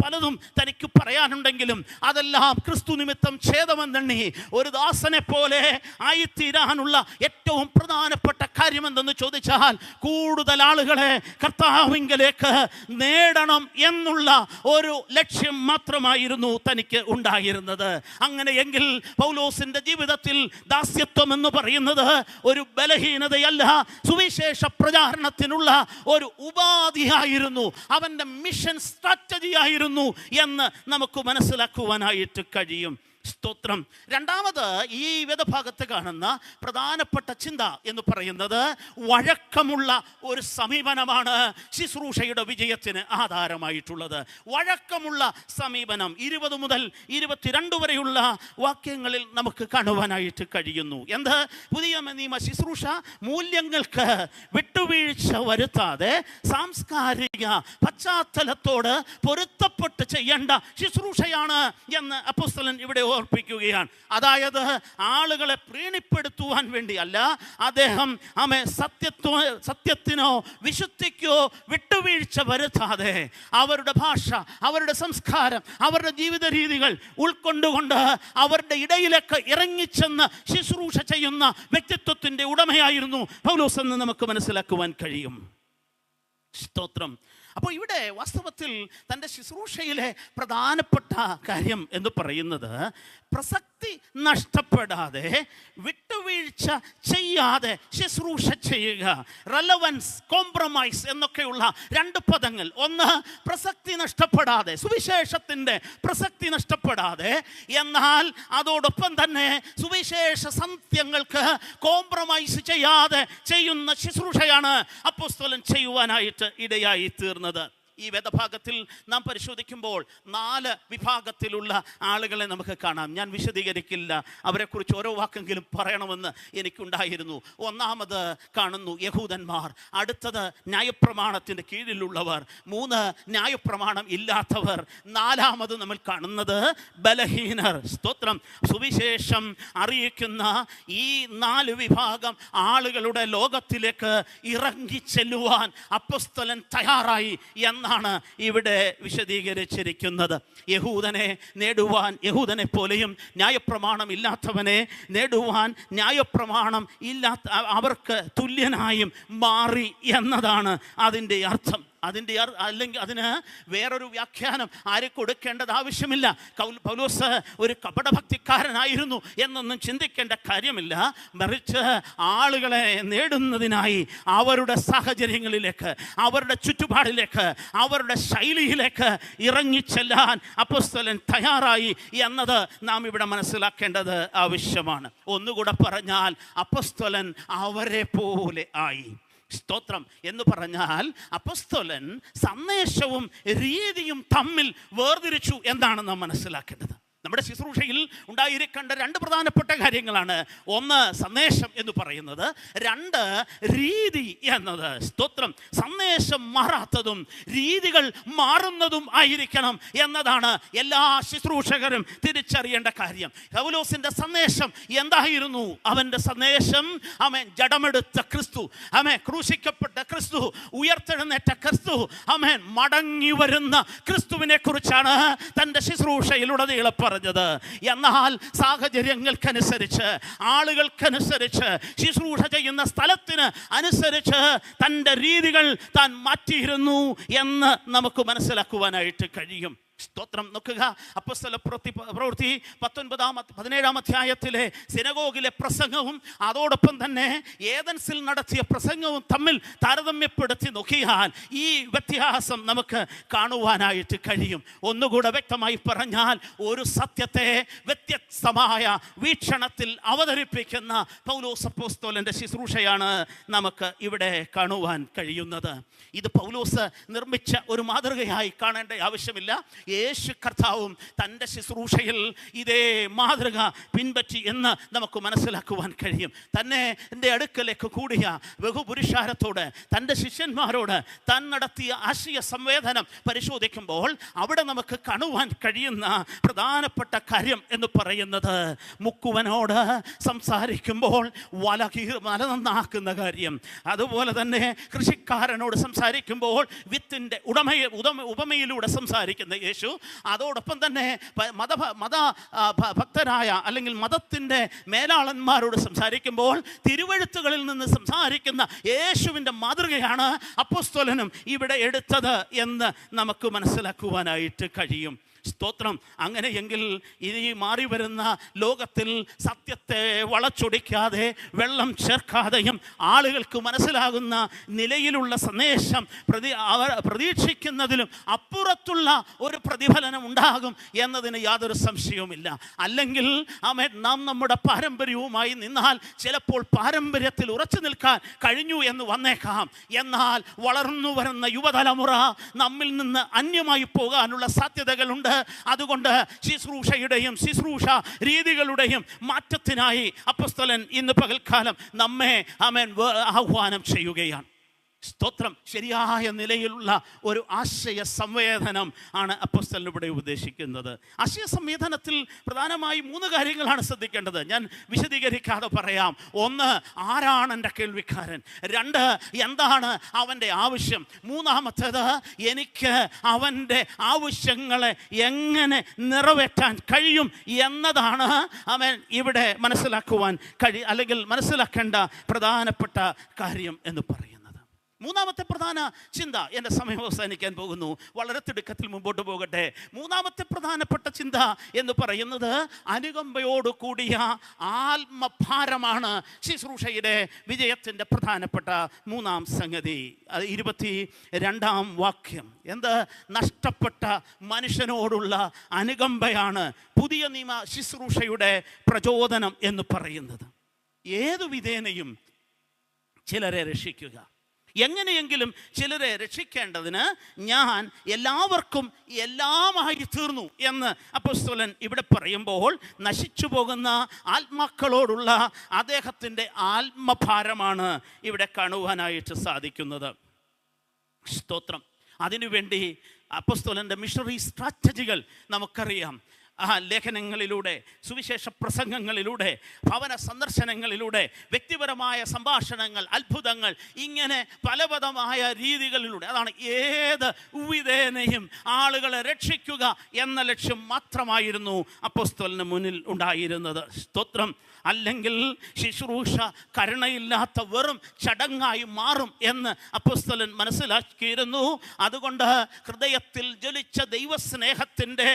പലതും തനിക്ക് പറയാനുണ്ടെങ്കിലും അതെല്ലാം ക്രിസ്തു നിമിത്തം ഛേദമെന്നെണ്ണി ഒരു ദാസനെ പോലെ ആയിത്തീരാനുള്ള ഏറ്റവും പ്രധാനപ്പെട്ട കാര്യമെന്തെന്ന് ചോദിച്ചാൽ കൂടുതൽ ആളുകളെ കർത്താവിങ്കലേക്ക് നേടണം എന്നുള്ള ഒരു ലക്ഷ്യം മാത്രമായിരുന്നു തനിക്ക് ഉണ്ടായിരുന്നത്. അങ്ങനെയെങ്കിൽ പൗലോസിന്റെ ജീവിതത്തിൽ ദാസ്യത്വം എന്ന് പറയുന്നത് ഒരു ബലഹീനതയല്ല, സുവിശേഷ പ്രചാരണത്തിനുള്ള ഒരു ഉപാധിയായിരുന്നു, അവൻ്റെ മിഷൻ സ്ട്രാറ്റജി ആയിരുന്നു എന്ന് നമുക്ക് മനസ്സിലാക്കുവാനായിട്ട് കഴിയും. സ്തോത്രം. രണ്ടാമത്, ഈ വേദഭാഗത്ത് കാണുന്ന പ്രധാനപ്പെട്ട ചിന്ത എന്ന് പറയുന്നത് വഴക്കമുള്ള ഒരു സമീപനമാണ് ശുശ്രൂഷയുടെ വിജയത്തിന് ആധാരമായിട്ടുള്ളത്. വഴക്കമുള്ള സമീപനം 20 മുതൽ 22 വരെയുള്ള വാക്യങ്ങളിൽ നമുക്ക് കാണുവാനായിട്ട് കഴിയുന്നു. എന്ത്? പുതിയ നിയമ ശുശ്രൂഷ മൂല്യങ്ങൾക്ക് വിട്ടുവീഴ്ച വരുത്താതെ സാംസ്കാരിക പശ്ചാത്തലത്തോട് പൊരുത്തപ്പെട്ട് ചെയ്യേണ്ട ശുശ്രൂഷയാണ് എന്ന് അപ്പോസ്തലൻ ഇവിടെ ഓർപ്പിക്കുകയാണ്. അതായത് ആളുകളെ പ്രീണിപ്പെടുത്തുവാൻ വേണ്ടിയല്ല, അദ്ദേഹം സത്യത്തിനോ വിശുദ്ധിക്കോ വിട്ടുവീഴ്ച വരുത്താതെ അവരുടെ ഭാഷ, അവരുടെ സംസ്കാരം, അവരുടെ ജീവിത രീതികൾ ഉൾക്കൊണ്ടുകൊണ്ട് അവരുടെ ഇടയിലേക്ക് ഇറങ്ങിച്ചെന്ന് ശുശ്രൂഷ ചെയ്യുന്ന വ്യക്തിത്വത്തിൻ്റെ ഉടമയായിരുന്നു പൗലോസ് എന്ന് നമുക്ക് മനസ്സിലാക്കുവാൻ കഴിയും. സ്തോത്രം. അപ്പോൾ ഇവിടെ വാസ്തവത്തിൽ തൻ്റെ ശുശ്രൂഷയിലെ പ്രധാനപ്പെട്ട കാര്യം എന്ന് പറയുന്നത് പ്രസക്തി നഷ്ടപ്പെടാതെ വിട്ടുവീഴ്ച ചെയ്യാതെ ശുശ്രൂഷ ചെയ്യുക. റെലവൻസ്, കോംപ്രമൈസ് എന്നൊക്കെയുള്ള 2 പദങ്ങൾ. ഒന്ന്, പ്രസക്തി നഷ്ടപ്പെടാതെ, സുവിശേഷത്തിൻ്റെ പ്രസക്തി നഷ്ടപ്പെടാതെ, എന്നാൽ അതോടൊപ്പം തന്നെ സുവിശേഷ സത്യങ്ങൾക്ക് കോംപ്രമൈസ് ചെയ്യാതെ ചെയ്യുന്ന ശുശ്രൂഷയാണ് അപ്പോസ്തലൻ ചെയ്യുവാനായിട്ട് ഇടയായി തീർന്നത്. ഈ വേദഭാഗത്തിൽ നാം പരിശോധിക്കുമ്പോൾ 4 വിഭാഗത്തിലുള്ള ആളുകളെ നമുക്ക് കാണാം. ഞാൻ വിശദീകരിക്കില്ല, അവരെക്കുറിച്ച് ഓരോ വാക്കെങ്കിലും പറയണമെന്ന് എനിക്കുണ്ടായിരുന്നു. ഒന്നാമത് കാണുന്നു യഹൂദന്മാർ, അടുത്തത് ന്യായപ്രമാണത്തിൻ്റെ കീഴിലുള്ളവർ, 3 ന്യായപ്രമാണം ഇല്ലാത്തവർ, 4ാമത് നമ്മൾ കാണുന്നത് ബലഹീനർ. സ്തോത്രം. സുവിശേഷം അറിയിക്കുന്ന ഈ 4 വിഭാഗം ആളുകളുടെ ലോകത്തിലേക്ക് ഇറങ്ങിച്ചെല്ലുവാൻ അപ്പോസ്തലൻ തയ്യാറായി. എന്നാൽ എന്നതാണ് ഇവിടെ വിശദീകരിച്ചിരിക്കുന്നത്. യഹൂദനെ നേടുവാൻ യഹൂദനെ പോലെയും ന്യായപ്രമാണം ഇല്ലാത്തവനെ നേടുവാൻ ന്യായപ്രമാണം ഇല്ലാത്ത അവർക്ക് തുല്യനായും മാറി എന്നതാണ് അതിൻ്റെ അർത്ഥം. അല്ലെങ്കിൽ അതിന് വേറൊരു വ്യാഖ്യാനം ആരെ കൊടുക്കേണ്ടത് ആവശ്യമില്ല. പൗലോസ് ഒരു കപടഭക്തിക്കാരനായിരുന്നു എന്നൊന്നും ചിന്തിക്കേണ്ട കാര്യമില്ല. മറിച്ച് ആളുകളെ നേടുന്നതിനായി അവരുടെ സാഹചര്യങ്ങളിലേക്ക്, അവരുടെ ചുറ്റുപാടിലേക്ക്, അവരുടെ ശൈലിയിലേക്ക് ഇറങ്ങിച്ചെല്ലാൻ അപ്പോസ്തലൻ തയ്യാറായി എന്നത് നാം ഇവിടെ മനസ്സിലാക്കേണ്ടത് ആവശ്യമാണ്. ഒന്നുകൂടെ പറഞ്ഞാൽ അപ്പോസ്തലൻ അവരെ പോലെ ആയി. സ്തോത്രം. എന്ന് പറഞ്ഞാൽ അപ്പോസ്തലൻ സന്ദേശവും രീതിയും തമ്മിൽ വേർതിരിച്ചു എന്നാണ് നാം മനസ്സിലാക്കേണ്ടത്. നമ്മുടെ ശുശ്രൂഷയിൽ ഉണ്ടായിരിക്കേണ്ട രണ്ട് പ്രധാനപ്പെട്ട കാര്യങ്ങളാണ്. ഒന്ന് സന്ദേശം എന്ന് പറയുന്നത്, രണ്ട് രീതി എന്നത്. സ്തോത്രം. സന്ദേശം മാറാത്തതും രീതികൾ മാറുന്നതും ആയിരിക്കണം എന്നതാണ് എല്ലാ ശുശ്രൂഷകരും തിരിച്ചറിയേണ്ട കാര്യം. പൗലോസിന്റെ സന്ദേശം എന്തായിരുന്നു? അവൻ്റെ സന്ദേശം ജഡമെടുത്ത ക്രിസ്തു, ക്രൂശിക്കപ്പെട്ട ക്രിസ്തു, ഉയർത്തെഴുന്നേറ്റ ക്രിസ്തു, മടങ്ങി വരുന്ന ക്രിസ്തുവിനെ കുറിച്ചാണ് തൻ്റെ ശുശ്രൂഷയിലുടനീളം പറഞ്ഞത്. എന്നാൽ സാഹചര്യങ്ങൾക്കനുസരിച്ച്, ആളുകൾക്കനുസരിച്ച്, ശുശ്രൂഷ ചെയ്യുന്ന സ്ഥലത്തിന് അനുസരിച്ച് തൻ്റെ രീതികൾ താൻ മാറ്റിയിരുന്നു എന്ന് നമുക്ക് മനസ്സിലാക്കുവാനായിട്ട് കഴിയും. സ്തോത്രം. നോക്കുക, അപ്പോസ്തല പ്രവൃത്തി 17-ാം അധ്യായത്തിലെ സിനഗോഗിലെ പ്രസംഗവും അതോടൊപ്പം തന്നെ ഏതൻസിൽ നടത്തിയ പ്രസംഗവും തമ്മിൽ താരതമ്യപ്പെടുത്തി നോക്കിയാൽ ഈ വ്യത്യാസം നമുക്ക് കാണുവാനായിട്ട് കഴിയും. ഒന്നുകൂടെ വ്യക്തമായി പറഞ്ഞാൽ, ഒരു സത്യത്തെ വ്യത്യസ്തമായ വീക്ഷണത്തിൽ അവതരിപ്പിക്കുന്ന പൗലോസ് അപ്പോസ്തലൻ്റെ ശുശ്രൂഷയാണ് നമുക്ക് ഇവിടെ കാണുവാൻ കഴിയുന്നത്. ഇത് പൗലോസ് നിർമ്മിച്ച ഒരു മാതൃകയായി കാണേണ്ട ആവശ്യമില്ല. യേശു കർത്താവും തൻ്റെ ശുശ്രൂഷയിൽ ഇതേ മാതൃക പിൻപറ്റി എന്ന് നമുക്ക് മനസ്സിലാക്കുവാൻ കഴിയും. തന്നെ എൻ്റെ അടുക്കലേക്ക് കൂടിയ ബഹുപുരുഷാരത്തോട്, തൻ്റെ ശിഷ്യന്മാരോട് താൻ നടത്തിയ ആശയ സംവേദനം പരിശോധിക്കുമ്പോൾ അവിടെ നമുക്ക് കാണുവാൻ കഴിയുന്ന പ്രധാനപ്പെട്ട കാര്യം എന്ന് പറയുന്നത്, മുക്കുവനോട് സംസാരിക്കുമ്പോൾ വല നന്നാക്കുന്ന കാര്യം, അതുപോലെ തന്നെ കൃഷിക്കാരനോട് സംസാരിക്കുമ്പോൾ വിത്തിൻ്റെ ഉപമയിലൂടെ സംസാരിക്കുന്ന യേശു, അതോടൊപ്പം തന്നെ ഭക്തരായ അല്ലെങ്കിൽ മതത്തിൻ്റെ മേലാളന്മാരോട് സംസാരിക്കുമ്പോൾ തിരുവെഴുത്തുകളിൽ നിന്ന് സംസാരിക്കുന്ന യേശുവിൻ്റെ മാതൃകയാണ് അപ്പോസ്തലനും ഇവിടെ എടുത്തത് എന്ന് നമുക്ക് മനസ്സിലാക്കുവാനായിട്ട് കഴിയും. സ്തോത്രം. അങ്ങനെയെങ്കിൽ ഈ മാറി വരുന്ന ലോകത്തിൽ സത്യത്തെ വളച്ചൊടിക്കാതെ, വെള്ളം ചേർക്കാതെയും ആളുകൾക്ക് മനസ്സിലാകുന്ന നിലയിലുള്ള സന്ദേശം പ്രതീക്ഷിക്കുന്നതിലും അപ്പുറത്തുള്ള ഒരു പ്രതിഫലനം ഉണ്ടാകും എന്നതിന് യാതൊരു സംശയവുമില്ല. അല്ലെങ്കിൽ നാം നമ്മുടെ പാരമ്പര്യവുമായി നിന്നാൽ ചിലപ്പോൾ പാരമ്പര്യത്തിൽ ഉറച്ചു നിൽക്കാൻ കഴിഞ്ഞു എന്ന് വന്നേക്കാം. എന്നാൽ വളർന്നു വരുന്ന യുവതലമുറ നമ്മിൽ നിന്ന് അന്യമായി പോകാനുള്ള സാധ്യതകളുണ്ട്. അതുകൊണ്ട് ശുശ്രൂഷയുടെയും ശുശ്രൂഷ രീതികളുടെയും മാറ്റത്തിനായി അപ്പോസ്തലൻ ഇന്ന് പകൽക്കാലം നമ്മെ ആഹ്വാനം ചെയ്യുകയാണ്. സ്തോത്രം. ശരിയായ നിലയിലുള്ള ഒരു ആശയ സംവേദനം ആണ് അപ്പോസ്തലൻ ഇവിടെ ഉപദേശിക്കുന്നത്. ആശയ സംവേദനത്തിൽ പ്രധാനമായി 3 കാര്യങ്ങളാണ് ശ്രദ്ധിക്കേണ്ടത്. ഞാൻ വിശദീകരിക്കാതെ പറയാം. 1, ആരാണ് എൻ്റെ കേൾവിക്കാരൻ? 2, എന്താണ് അവൻ്റെ ആവശ്യം? 3-ാമത്തേത്, എനിക്ക് അവൻ്റെ ആവശ്യങ്ങളെ എങ്ങനെ നിറവേറ്റാൻ കഴിയും എന്നതാണ് ഇവിടെ മനസ്സിലാക്കുവാൻ അല്ലെങ്കിൽ മനസ്സിലാക്കേണ്ട പ്രധാനപ്പെട്ട കാര്യം എന്ന് പറയുന്നത്. 3-ാമത്തെ പ്രധാന ചിന്ത, എൻ്റെ സമയം അവസാനിക്കാൻ പോകുന്നു, വളരെ തിടുക്കത്തിൽ മുമ്പോട്ട് പോകട്ടെ. 3-ാമത്തെ പ്രധാനപ്പെട്ട ചിന്ത എന്ന് പറയുന്നത് അനുകമ്പയോട് കൂടിയ ആത്മഭാരമാണ് ശുശ്രൂഷയുടെ വിജയത്തിൻ്റെ പ്രധാനപ്പെട്ട 3-ാം സംഗതി. 22-ാം വാക്യം എന്ത്? നഷ്ടപ്പെട്ട മനുഷ്യനോടുള്ള അനുകമ്പയാണ് പുതിയ നിയമ ശുശ്രൂഷയുടെ പ്രചോദനം എന്ന് പറയുന്നത്. ഏതു വിധേനയും ചിലരെ രക്ഷിക്കുക, എങ്ങനെയെങ്കിലും ചിലരെ രക്ഷിക്കേണ്ടതിന് ഞാൻ എല്ലാവർക്കും എല്ലാമായി തീർന്നു എന്ന് അപ്പോസ്തലൻ ഇവിടെ പറയുമ്പോൾ, നശിച്ചു പോകുന്ന ആത്മാക്കളോടുള്ള അദ്ദേഹത്തിൻ്റെ ആത്മഭാരമാണ് ഇവിടെ കാണുവാനായിട്ട് സാധിക്കുന്നത്. സ്തോത്രം. അതിനുവേണ്ടി അപ്പോസ്തലൻ്റെ മിഷണറി സ്ട്രാറ്റജികൾ നമുക്കറിയാം. ലേഖനങ്ങളിലൂടെ, സുവിശേഷ പ്രസംഗങ്ങളിലൂടെ, ഭവന സന്ദർശനങ്ങളിലൂടെ, വ്യക്തിപരമായ സംഭാഷണങ്ങൾ, അത്ഭുതങ്ങൾ, ഇങ്ങനെ പലപദമായ രീതികളിലൂടെ, അതാണ് ഏത് വിധേനയും ആളുകളെ രക്ഷിക്കുക എന്ന ലക്ഷ്യം മാത്രമായിരുന്നു അപ്പോസ്തലന് മുന്നിൽ ഉണ്ടായിരുന്നത്. സ്തോത്രം. അല്ലെങ്കിൽ ശുശ്രൂഷ കരുണയില്ലാത്ത വെറും ചടങ്ങായി മാറും എന്ന് അപ്പോസ്തലൻ മനസ്സിലാക്കിയിരുന്നു. അതുകൊണ്ട് ഹൃദയത്തിൽ ജ്വലിച്ച ദൈവസ്നേഹത്തിൻ്റെ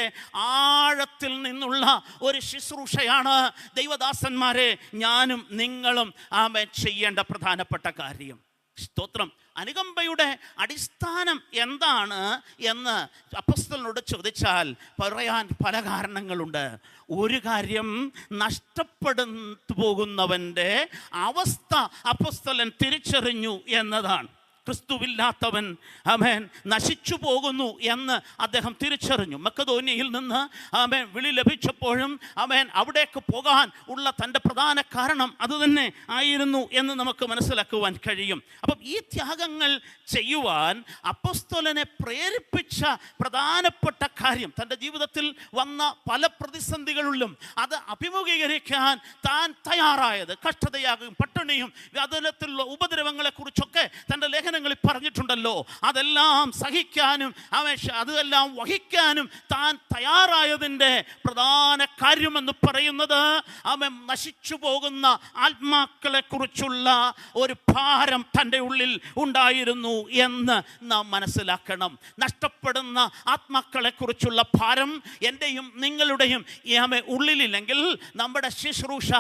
ആഴത്തിൽ നിന്നുള്ള ഒരു ശുശ്രൂഷയാണ് ദൈവദാസന്മാരെ ഞാനും നിങ്ങളും ചെയ്യേണ്ട പ്രധാനപ്പെട്ട കാര്യം. സ്തോത്രം. അനുകമ്പയുടെ അടിസ്ഥാനം എന്താണ് എന്ന് അപ്പോസ്തലനോട് ചോദിച്ചാൽ പറയാൻ പല കാരണങ്ങളുണ്ട്. ഒരു കാര്യം, നഷ്ടപ്പെടുന്നു പോകുന്നവൻ്റെ അവസ്ഥ അപ്പോസ്തലൻ തിരിച്ചറിഞ്ഞു എന്നതാണ്. ക്രിസ്തുവില്ലാത്തവൻ നശിച്ചു പോകുന്നു എന്ന് അദ്ദേഹം തിരിച്ചറിഞ്ഞു. മക്കെദോന്യയിൽ നിന്ന് വിളി ലഭിച്ചപ്പോഴും അവിടേക്ക് പോകാൻ ഉള്ള തൻ്റെ പ്രധാന കാരണം അതുതന്നെ ആയിരുന്നു എന്ന് നമുക്ക് മനസ്സിലാക്കുവാൻ കഴിയും. അപ്പം ഈ ത്യാഗങ്ങൾ ചെയ്യുവാൻ അപ്പോസ്തലനെ പ്രേരിപ്പിച്ച പ്രധാനപ്പെട്ട കാര്യം, തൻ്റെ ജീവിതത്തിൽ വന്ന പല പ്രതിസന്ധികളിലും അത് അഭിമുഖീകരിക്കാൻ താൻ തയ്യാറായത്, കഷ്ടതയാകും, പട്ടിണിയും അതിലുള്ള ഉപദ്രവങ്ങളെക്കുറിച്ചൊക്കെ തൻ്റെ ലേഖനങ്ങളിൽ പറഞ്ഞിട്ടുണ്ടല്ലോ, അതെല്ലാം സഹിക്കാനും അതെല്ലാം വഹിക്കാനും താൻ തയ്യാറായതിൻ്റെ പ്രധാന കാര്യമെന്ന് പറയുന്നത് നശിച്ചു പോകുന്ന ആത്മാക്കളെ കുറിച്ചുള്ള ഒരു ഭാരം തൻ്റെ ഉള്ളിൽ ഉണ്ടായിരുന്നു എന്ന് നാം മനസ്സിലാക്കണം. നഷ്ടപ്പെടുന്ന ആത്മാക്കളെ കുറിച്ചുള്ള ഭാരം എൻ്റെയും നിങ്ങളുടെയും ഉള്ളിലില്ലെങ്കിൽ നമ്മുടെ ശുശ്രൂഷ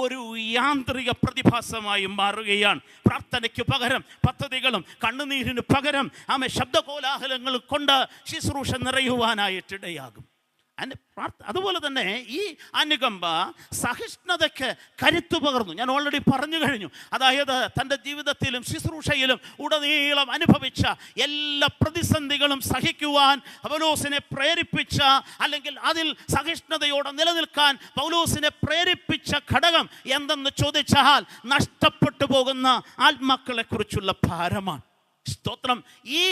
ഒരു യാന്ത്രിക പ്രതിഭാസമായി മാറുകയാണ്. പ്രാർത്ഥനയ്ക്ക് പകരം പദ്ധതികളും കണ്ണുനീരിന് പകരം ശബ്ദകോലാഹലങ്ങൾ കൊണ്ട് ശുശ്രൂഷ നിറയുവാനായിട്ടിടയാകും. അതുപോലെ തന്നെ ഈ അനുകമ്പ സഹിഷ്ണുതയ്ക്ക് കരുത്തു പകർന്നു. ഞാൻ ഓൾറെഡി പറഞ്ഞു കഴിഞ്ഞു. അതായത് തൻ്റെ ജീവിതത്തിലും ശുശ്രൂഷയിലും ഉടനീളം അനുഭവിച്ച എല്ലാ പ്രതിസന്ധികളും സഹിക്കുവാൻ പൗലോസിനെ പ്രേരിപ്പിച്ച, അല്ലെങ്കിൽ അതിൽ സഹിഷ്ണുതയോടെ നിലനിൽക്കാൻ പൗലോസിനെ പ്രേരിപ്പിച്ച ഘടകം എന്തെന്ന് ചോദിച്ചാൽ നഷ്ടപ്പെട്ടു പോകുന്ന ആത്മാക്കളെ കുറിച്ചുള്ള ഭാരമാണ്. സ്തോത്രം. ഈ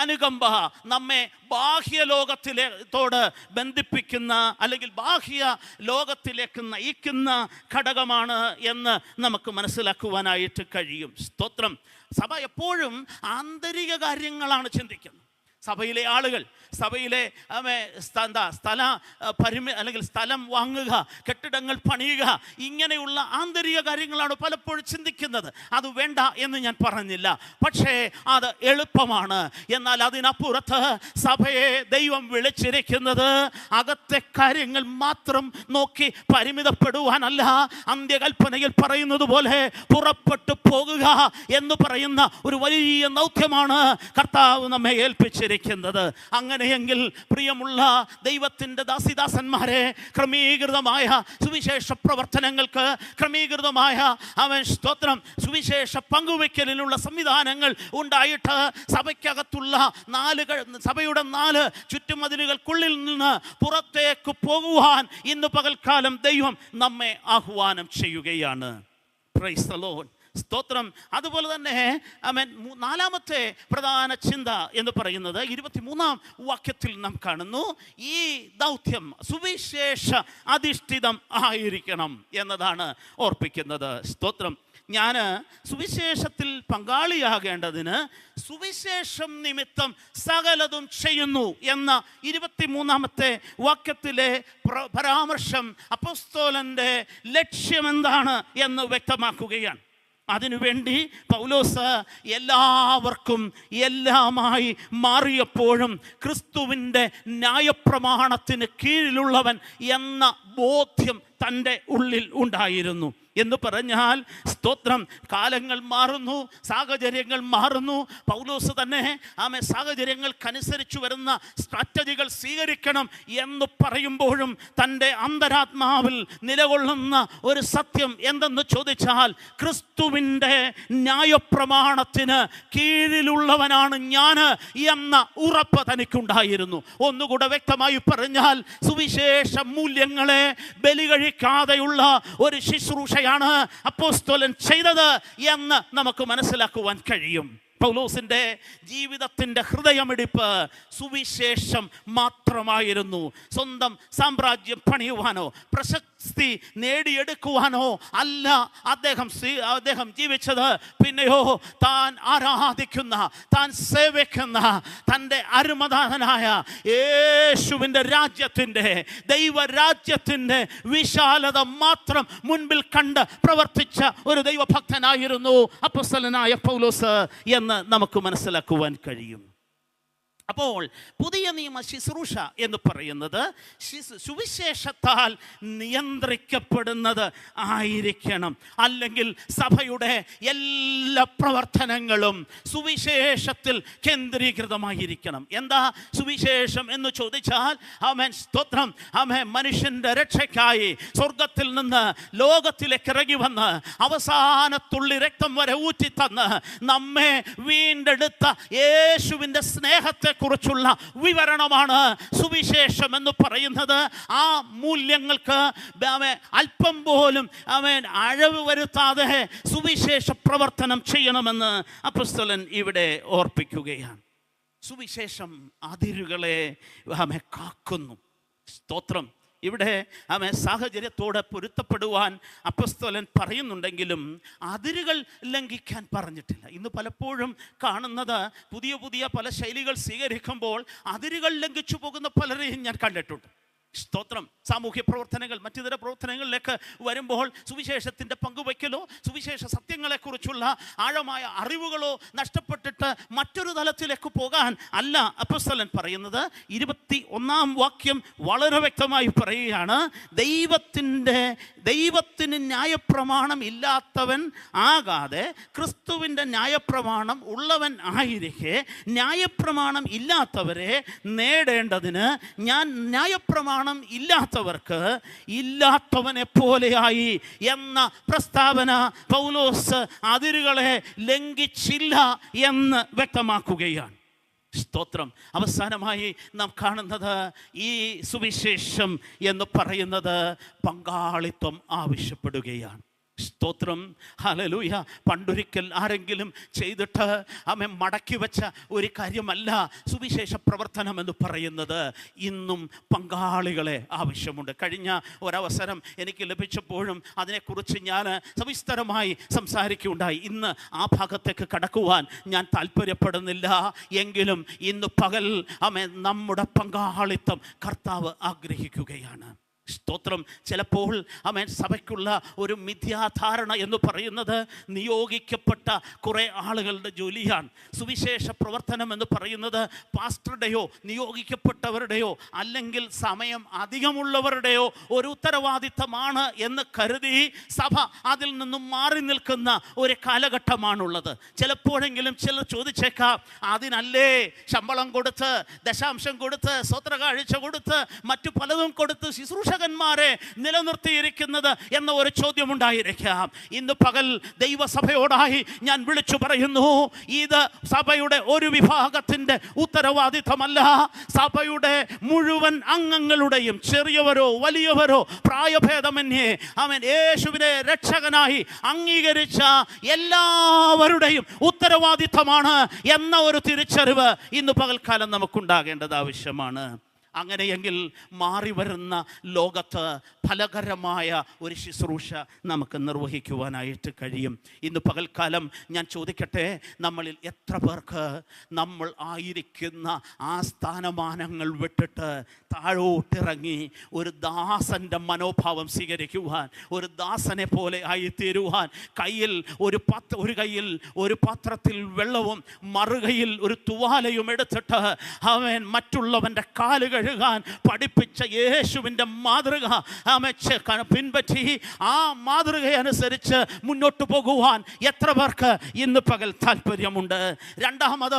അനുകമ്പ നമ്മെ ബാഹ്യ ലോകത്തിലോട് ബന്ധിപ്പിക്കുന്ന, അല്ലെങ്കിൽ ബാഹ്യ ലോകത്തിലേക്ക് നയിക്കുന്ന ഘടകമാണ് എന്ന് നമുക്ക് മനസ്സിലാക്കുവാനായിട്ട് കഴിയും. സ്തോത്രം. സഭ എപ്പോഴും ആന്തരിക കാര്യങ്ങളാണ് ചിന്തിക്കുന്നത്. സഭയിലെ ആളുകൾ, സഭയിലെ അല്ലെങ്കിൽ സ്ഥലം വാങ്ങുക, കെട്ടിടങ്ങൾ പണിയുക, ഇങ്ങനെയുള്ള ആന്തരിക കാര്യങ്ങളാണ് പലപ്പോഴും ചിന്തിക്കുന്നത്. അത് വേണ്ട എന്ന് ഞാൻ പറഞ്ഞില്ല, പക്ഷേ അത് എളുപ്പമാണ്. എന്നാൽ അതിനപ്പുറത്ത് സഭയെ ദൈവം വിളിച്ചിരിക്കുന്നത് അകത്തെ കാര്യങ്ങൾ മാത്രം നോക്കി പരിമിതപ്പെടുവാനല്ല. അന്ത്യകൽപ്പനയിൽ പറയുന്നത് പോലെ പുറപ്പെട്ടു പോകുക എന്ന് പറയുന്ന ഒരു വലിയ ദൗത്യമാണ് കർത്താവ് നമ്മെ ഏൽപ്പിച്ചിരിക്കുന്നത്. അങ്ങനെയെങ്കിൽ പ്രിയമുള്ള ദൈവത്തിൻ്റെ ദാസിദാസന്മാരെ, ക്രമീകൃതമായ സുവിശേഷ പ്രവർത്തനങ്ങൾക്ക്, ക്രമീകൃതമായ സ്തോത്രം സുവിശേഷ പങ്കുവയ്ക്കലിനുള്ള സംവിധാനങ്ങൾ ഉണ്ടായിട്ട് സഭയ്ക്കകത്തുള്ള സഭയുടെ 4 ചുറ്റുമതിലുകൾക്കുള്ളിൽ നിന്ന് പുറത്തേക്ക് പോകുവാൻ ഇന്ന് പകൽക്കാലം ദൈവം നമ്മെ ആഹ്വാനം ചെയ്യുകയാണ്. Praise the Lord. സ്തോത്രം. അതുപോലെ തന്നെ നാലാമത്തെ പ്രധാന ചിന്ത എന്ന് പറയുന്നത് 23-ാം വാക്യത്തിൽ നാം കാണുന്നു. ഈ ദൗത്യം സുവിശേഷ അധിഷ്ഠിതം ആയിരിക്കണം എന്നതാണ് ഓർപ്പിക്കുന്നത്. സ്തോത്രം. ഞാൻ സുവിശേഷത്തിൽ പങ്കാളിയാകേണ്ടതിന് സുവിശേഷം നിമിത്തം സകലതും ചെയ്യുന്നു എന്ന 23-ാമത്തെ വാക്യത്തിലെ പരാമർശം അപ്പോസ്തലന്റെ ലക്ഷ്യമെന്താണ് എന്ന് വ്യക്തമാക്കുകയാണ്. അതിനുവേണ്ടി പൗലോസ് എല്ലാവർക്കും എല്ലാമായി മാറിയപ്പോഴും ക്രിസ്തുവിൻ്റെ ന്യായപ്രമാണത്തിന് കീഴിലുള്ളവൻ എന്ന ബോധ്യം തൻ്റെ ഉള്ളിൽ ഉണ്ടായിരുന്നു. എന്ന് പറഞ്ഞാൽ സ്തോത്രം, കാലങ്ങൾ മാറുന്നു, സാഹചര്യങ്ങൾ മാറുന്നു. പൗലോസ് തന്നെ സാഹചര്യങ്ങൾക്കനുസരിച്ച് വരുന്ന സ്ട്രാറ്റജികൾ സ്വീകരിക്കണം എന്ന് പറയുമ്പോഴും തൻ്റെ അന്തരാത്മാവിൽ നിലകൊള്ളുന്ന ഒരു സത്യം എന്തെന്ന് ചോദിച്ചാൽ ക്രിസ്തുവിൻ്റെ ന്യായപ്രമാണത്തിന് കീഴിലുള്ളവനാണ് ഞാൻ എന്ന ഉറപ്പ് തനിക്കുണ്ടായിരുന്നു. ഒന്നുകൂടെ വ്യക്തമായി പറഞ്ഞാൽ സുവിശേഷ മൂല്യങ്ങളെ ബലി കഴിക്കാതെയുള്ള ഒരു ശുശ്രൂഷ അപ്പോസ്തലൻ ചെയ്തത് എന്ന് നമുക്ക് മനസ്സിലാക്കുവാൻ കഴിയും. പൗലോസിൻ്റെ ജീവിതത്തിൻ്റെ ഹൃദയമിടിപ്പ് സുവിശേഷം മാത്രമായിരുന്നു. സ്വന്തം സാമ്രാജ്യം പണിയുവാനോ പ്രശസ്തി നേടിയെടുക്കുവാനോ അല്ല അദ്ദേഹം ജീവിച്ചത്. പിന്നെയോ താൻ ആരാധിക്കുന്ന, താൻ സേവിക്കുന്ന തൻ്റെ അരുമനാഥനായ യേശുവിൻ്റെ രാജ്യത്തിൻ്റെ, ദൈവരാജ്യത്തിൻ്റെ വിശാലത മാത്രം മുൻപിൽ കണ്ട് പ്രവർത്തിച്ച ഒരു ദൈവഭക്തനായിരുന്നു അപ്പോസ്തലനായ പൗലോസ് എന്ന് നമുക്ക് മനസ്സിലാക്കുവാൻ കഴിയും. അപ്പോൾ പുതിയ നിയമ ശുശ്രൂഷ എന്ന് പറയുന്നത് സുവിശേഷത്താൽ നിയന്ത്രിക്കപ്പെടുന്നത് ആയിരിക്കണം. അല്ലെങ്കിൽ സഭയുടെ എല്ലാ പ്രവർത്തനങ്ങളും സുവിശേഷത്തിൽ കേന്ദ്രീകൃതമായിരിക്കണം. എന്താ സുവിശേഷം എന്ന് ചോദിച്ചാൽ, ആമേൻ, സ്തോത്രം, ആമേൻ, മനുഷ്യൻ്റെ രക്ഷയ്ക്കായി സ്വർഗത്തിൽ നിന്ന് ലോകത്തിലേക്ക് ഇറങ്ങി വന്ന് അവസാനത്തുള്ളി രക്തം വരെ ഊറ്റിത്തന്ന് നമ്മെ വീണ്ടെടുത്ത യേശുവിൻ്റെ സ്നേഹത്തെ കുറിച്ചുള്ള വിവരണമാണ് സുവിശേഷം എന്ന് പറയുന്നത്. ആ മൂല്യങ്ങൾക്ക് അല്പം പോലും അഴവ് വരുത്താതെ സുവിശേഷ പ്രവർത്തനം ചെയ്യണമെന്ന് അപ്പോസ്തലൻ ഇവിടെ ഓർപ്പിക്കുകയാണ്. സുവിശേഷം അതിരുകളെ കാക്കുന്നു. സ്തോത്രം. ഇവിടെ സാഹചര്യത്തോട് പൊരുത്തപ്പെടുവാൻ അപ്പോസ്തലൻ പറയുന്നുണ്ടെങ്കിലും അതിരുകൾ ലംഘിക്കാൻ പറഞ്ഞിട്ടില്ല. ഇന്ന് പലപ്പോഴും കാണുന്നത് പുതിയ പുതിയ പല ശൈലികൾ സ്വീകരിക്കുമ്പോൾ അതിരുകൾ ലംഘിച്ചു പോകുന്ന പലരെയും ഞാൻ കണ്ടിട്ടുണ്ട്. സ്തോത്രം. സാമൂഹ്യ പ്രവർത്തനങ്ങൾ, മറ്റിതര പ്രവർത്തനങ്ങളിലേക്ക് വരുമ്പോൾ സുവിശേഷത്തിൻ്റെ പങ്കുവയ്ക്കലോ സുവിശേഷ സത്യങ്ങളെക്കുറിച്ചുള്ള ആഴമായ അറിവുകളോ നഷ്ടപ്പെട്ടിട്ട് മറ്റൊരു തലത്തിലേക്ക് പോകാൻ അല്ല അപ്പോസ്തലൻ പറയുന്നത്. 21-ാം വാക്യം വളരെ വ്യക്തമായി പറയുകയാണ്, ദൈവത്തിന് ന്യായപ്രമാണം ഇല്ലാത്തവൻ ആകാതെ ക്രിസ്തുവിൻ്റെ ന്യായപ്രമാണം ഉള്ളവൻ ആയിരിക്കെ ന്യായപ്രമാണം ഇല്ലാത്തവരെ നേടേണ്ടതിന് ഞാൻ ന്യായപ്രമാണം ഇല്ലാത്തവർക്ക് ഇല്ലാത്തവനെ പോലെയായി എന്ന പ്രസ്താവന പൗലോസ് അതിരുകളെ ലംഘിച്ചില്ല എന്ന് വ്യക്തമാക്കുകയാണ്. സ്തോത്രം. അവസാനമായി നാം കാണുന്നത് ഈ സുവിശേഷം എന്ന് പറയുന്നത് പങ്കാളിത്തം ആവശ്യപ്പെടുകയാണ്. സ്തോത്രം. ഹല്ലേലൂയ. പണ്ടൊരിക്കൽ ആരെങ്കിലും ചെയ്തിട്ട് മടക്കി വെച്ച ഒരു കാര്യമല്ല സുവിശേഷ പ്രവർത്തനം എന്ന് പറയുന്നത്. ഇന്നും പങ്കാളികളെ ആവശ്യമുണ്ട്. കഴിഞ്ഞ ഒരവസരം എനിക്ക് ലഭിച്ചപ്പോഴും അതിനെക്കുറിച്ച് ഞാൻ സവിസ്തരമായി സംസാരിക്കുകയുണ്ടായി. ഇന്ന് ആ ഭാഗത്തേക്ക് കടക്കുവാൻ ഞാൻ താല്പര്യപ്പെടുന്നില്ല. എങ്കിലും ഇന്ന് പകൽ നമ്മുടെ പങ്കാളിത്തം കർത്താവ് ആഗ്രഹിക്കുകയാണ്. സ്തോത്രം. ചിലപ്പോൾ സഭയ്ക്കുള്ള ഒരു മിഥ്യാധാരണ എന്ന് പറയുന്നത് നിയോഗിക്കപ്പെട്ട കുറേ ആളുകളുടെ ജോലിയാണ്. സുവിശേഷ പ്രവർത്തനം എന്ന് പറയുന്നത് പാസ്റ്ററുടെയോ നിയോഗിക്കപ്പെട്ടവരുടെയോ അല്ലെങ്കിൽ സമയം അധികമുള്ളവരുടെയോ ഒരു ഉത്തരവാദിത്തമാണ് എന്ന് കരുതി സഭ അതിൽ നിന്നും മാറി നിൽക്കുന്ന ഒരു കാലഘട്ടമാണുള്ളത്. ചിലപ്പോഴെങ്കിലും ചിലർ ചോദിച്ചേക്കാം, അതിനല്ലേ ശമ്പളം കൊടുത്ത്, ദശാംശം കൊടുത്ത്, സ്വത്രകാഴ്ച കൊടുത്ത്, മറ്റു പലതും കൊടുത്ത് ശുശ്രൂഷകന്മാരെ നിലനിർത്തിയിരിക്കുന്നത് എന്ന ഒരു ചോദ്യമുണ്ടായിരിക്കാം. ഇന്ന് പകൽ ദൈവസഭയോടായി ഞാൻ വിളിച്ചു പറയുന്നു, ഇത് സഭയുടെ ഒരു വിഭാഗത്തിൻ്റെ ഉത്തരവാദിത്തമല്ല. സഭയുടെ മുഴുവൻ അംഗങ്ങളുടെയും, ചെറിയവരോ വലിയവരോ പ്രായഭേദമന്യേ യേശുവിനെ രക്ഷകനായി അംഗീകരിച്ച എല്ലാവരുടെയും ഉത്തരവാദിത്തമാണ് എന്ന ഒരു തിരിച്ചറിവ് ഇന്ന് പകൽക്കാലം നമുക്കുണ്ടാകേണ്ടത് ആവശ്യമാണ്. അങ്ങനെയെങ്കിൽ മാറി വരുന്ന ലോകത്ത് ഫലകരമായ ഒരു ശുശ്രൂഷ നമുക്ക് നിർവഹിക്കുവാനായിട്ട് കഴിയും. ഇന്ന് പകൽക്കാലം ഞാൻ ചോദിക്കട്ടെ, നമ്മളിൽ എത്ര പേർക്ക് നമ്മൾ ആയിരിക്കുന്ന ആ സ്ഥാനമാനങ്ങൾ വിട്ടിട്ട് താഴോട്ടിറങ്ങി ഒരു ദാസൻ്റെ മനോഭാവം സ്വീകരിക്കുവാൻ, ഒരു ദാസനെ പോലെ ആയിത്തീരുവാൻ, കയ്യിൽ ഒരു കയ്യിൽ ഒരു പാത്രത്തിൽ വെള്ളവും മറുകയിൽ ഒരു തുവാലയും എടുത്തിട്ട് അവൻ മറ്റുള്ളവൻ്റെ കാലുകൾ കഴുകാൻ പഠിപ്പിച്ച യേശുവിൻ്റെ മാതൃക പിൻപറ്റി ആ മാതൃകയനുസരിച്ച് മുന്നോട്ട് പോകുവാൻ എത്ര പേർക്ക് ഇന്ന് പകൽ താല്പര്യമുണ്ട്? രണ്ടാമത്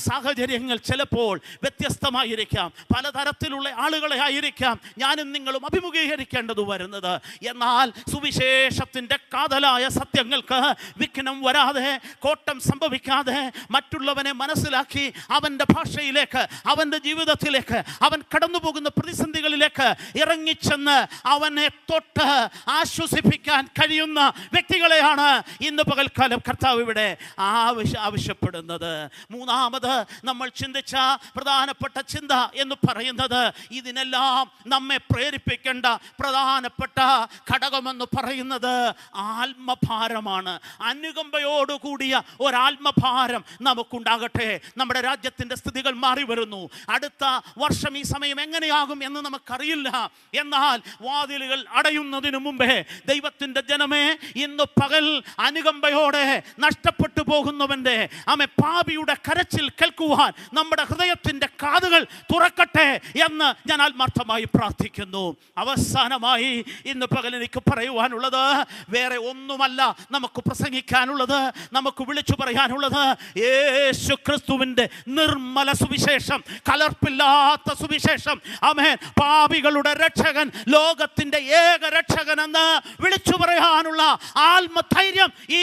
സാഹചര്യങ്ങൾ ചിലപ്പോൾ വ്യത്യസ്തമായിരിക്കാം, പലതരത്തിലുള്ള ആളുകളെ ആയിരിക്കാം ഞാനും നിങ്ങളും അഭിമുഖീകരിക്കേണ്ടത് വരുന്നത്. എന്നാൽ സുവിശേഷത്തിൻ്റെ കാതലായ സത്യങ്ങൾക്ക് വിഘ്നം വരാതെ, കോട്ടം സംഭവിക്കാതെ, മറ്റുള്ളവനെ മനസ്സിലാക്കി അവൻ്റെ ഭാഷയിലേക്ക്, അവൻ്റെ ജീവിതത്തിലേക്ക് അവൻ കടന്നു പോകുന്ന പ്രതിസന്ധികളിലേക്ക് ഇറങ്ങിച്ചെന്ന് അവനെ തൊട്ട് ആശ്വസിപ്പിക്കാൻ കഴിയുന്ന വ്യക്തികളെയാണ് ഇന്ന് പകൽക്കാലം കർത്താവ് ഇവിടെ ആവശ്യപ്പെടുന്നത്. മൂന്നാമത് നമ്മൾ ചിന്തിച്ച പ്രധാനപ്പെട്ട ചിന്ത എന്ന് പറയുന്നത്, ഇതിനെല്ലാം നമ്മെ പ്രേരിപ്പിക്കേണ്ട പ്രധാനപ്പെട്ട ഘടകമെന്ന് പറയുന്നത് ആത്മഭാരമാണ്. അനുകമ്പയോടുകൂടിയ ഒരാത്മഭാരം നമുക്കുണ്ടാകട്ടെ. നമ്മുടെ രാജ്യത്തിൻ്റെ സ്ഥിതികൾ മാറി വരുന്നു. അടുത്ത വർഷം ഈ സമയം എങ്ങനെയാകും എന്ന് നമുക്കറിയില്ല. എന്നാൽ വാതിലുകൾ അടയുന്നതിന് മുമ്പേ ദൈവത്തിൻ്റെ ജനമേ, ഇന്ന് പകൽ അനുകമ്പയോടെ നഷ്ടപ്പെട്ടു പോകുന്നവൻ്റെ പാപിയുടെ കരച്ചിൽ കേൾക്കുവാൻ നമ്മുടെ ഹൃദയത്തിൻ്റെ കാതുകൾ തുറക്കട്ടെ എന്ന് ഞാൻ ആത്മാർത്ഥമായി പ്രാർത്ഥിക്കുന്നു. അവസാനമായി ഇന്ന് പകൽ എനിക്ക് പറയുവാനുള്ളത് വേറെ ഒന്നുമല്ല. നമുക്ക് പ്രസംഗിക്കാനുള്ളത്, നമുക്ക് വിളിച്ചു പറയാനുള്ളത് യേശു ക്രിസ്തുവിൻ്റെ നിർമ്മല സുവിശേഷം, കലർപ്പില്ലാത്ത സുവിശേഷം. ആമേൻ. പാപികളുടെ രക്ഷകൻ, ലോകത്തിൻ്റെ ഏക രക്ഷകൻ എന്ന് വിളിച്ചു പറയാനുള്ള ആത്മധൈര്യം ഈ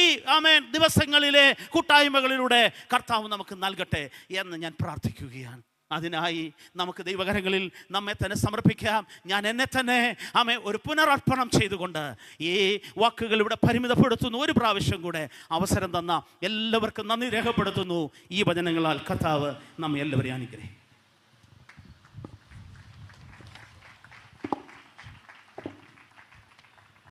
ദിവസങ്ങളിലെ കൂട്ടായ്മകളിലൂടെ കർത്താവ് നമുക്ക് നൽകട്ടെ എന്ന് ഞാൻ പ്രാർത്ഥിക്കുകയാണ്. അതിനായി നമുക്ക് ദൈവകരങ്ങളിൽ നമ്മെ തന്നെ സമർപ്പിക്കാം. ഞാൻ എന്നെ തന്നെ ഒരു പുനരർപ്പണം ചെയ്തുകൊണ്ട് ഈ വാക്കുകൾ ഇവിടെ പരിമിതപ്പെടുത്തുന്നു. ഒരു പ്രാവശ്യം കൂടെ അവസരം തന്ന എല്ലാവർക്കും നന്ദി രേഖപ്പെടുത്തുന്നു. ഈ വചനങ്ങളാൽ കർത്താവ് നമ്മെ എല്ലാവരെയും അനുഗ്രഹിക്കും.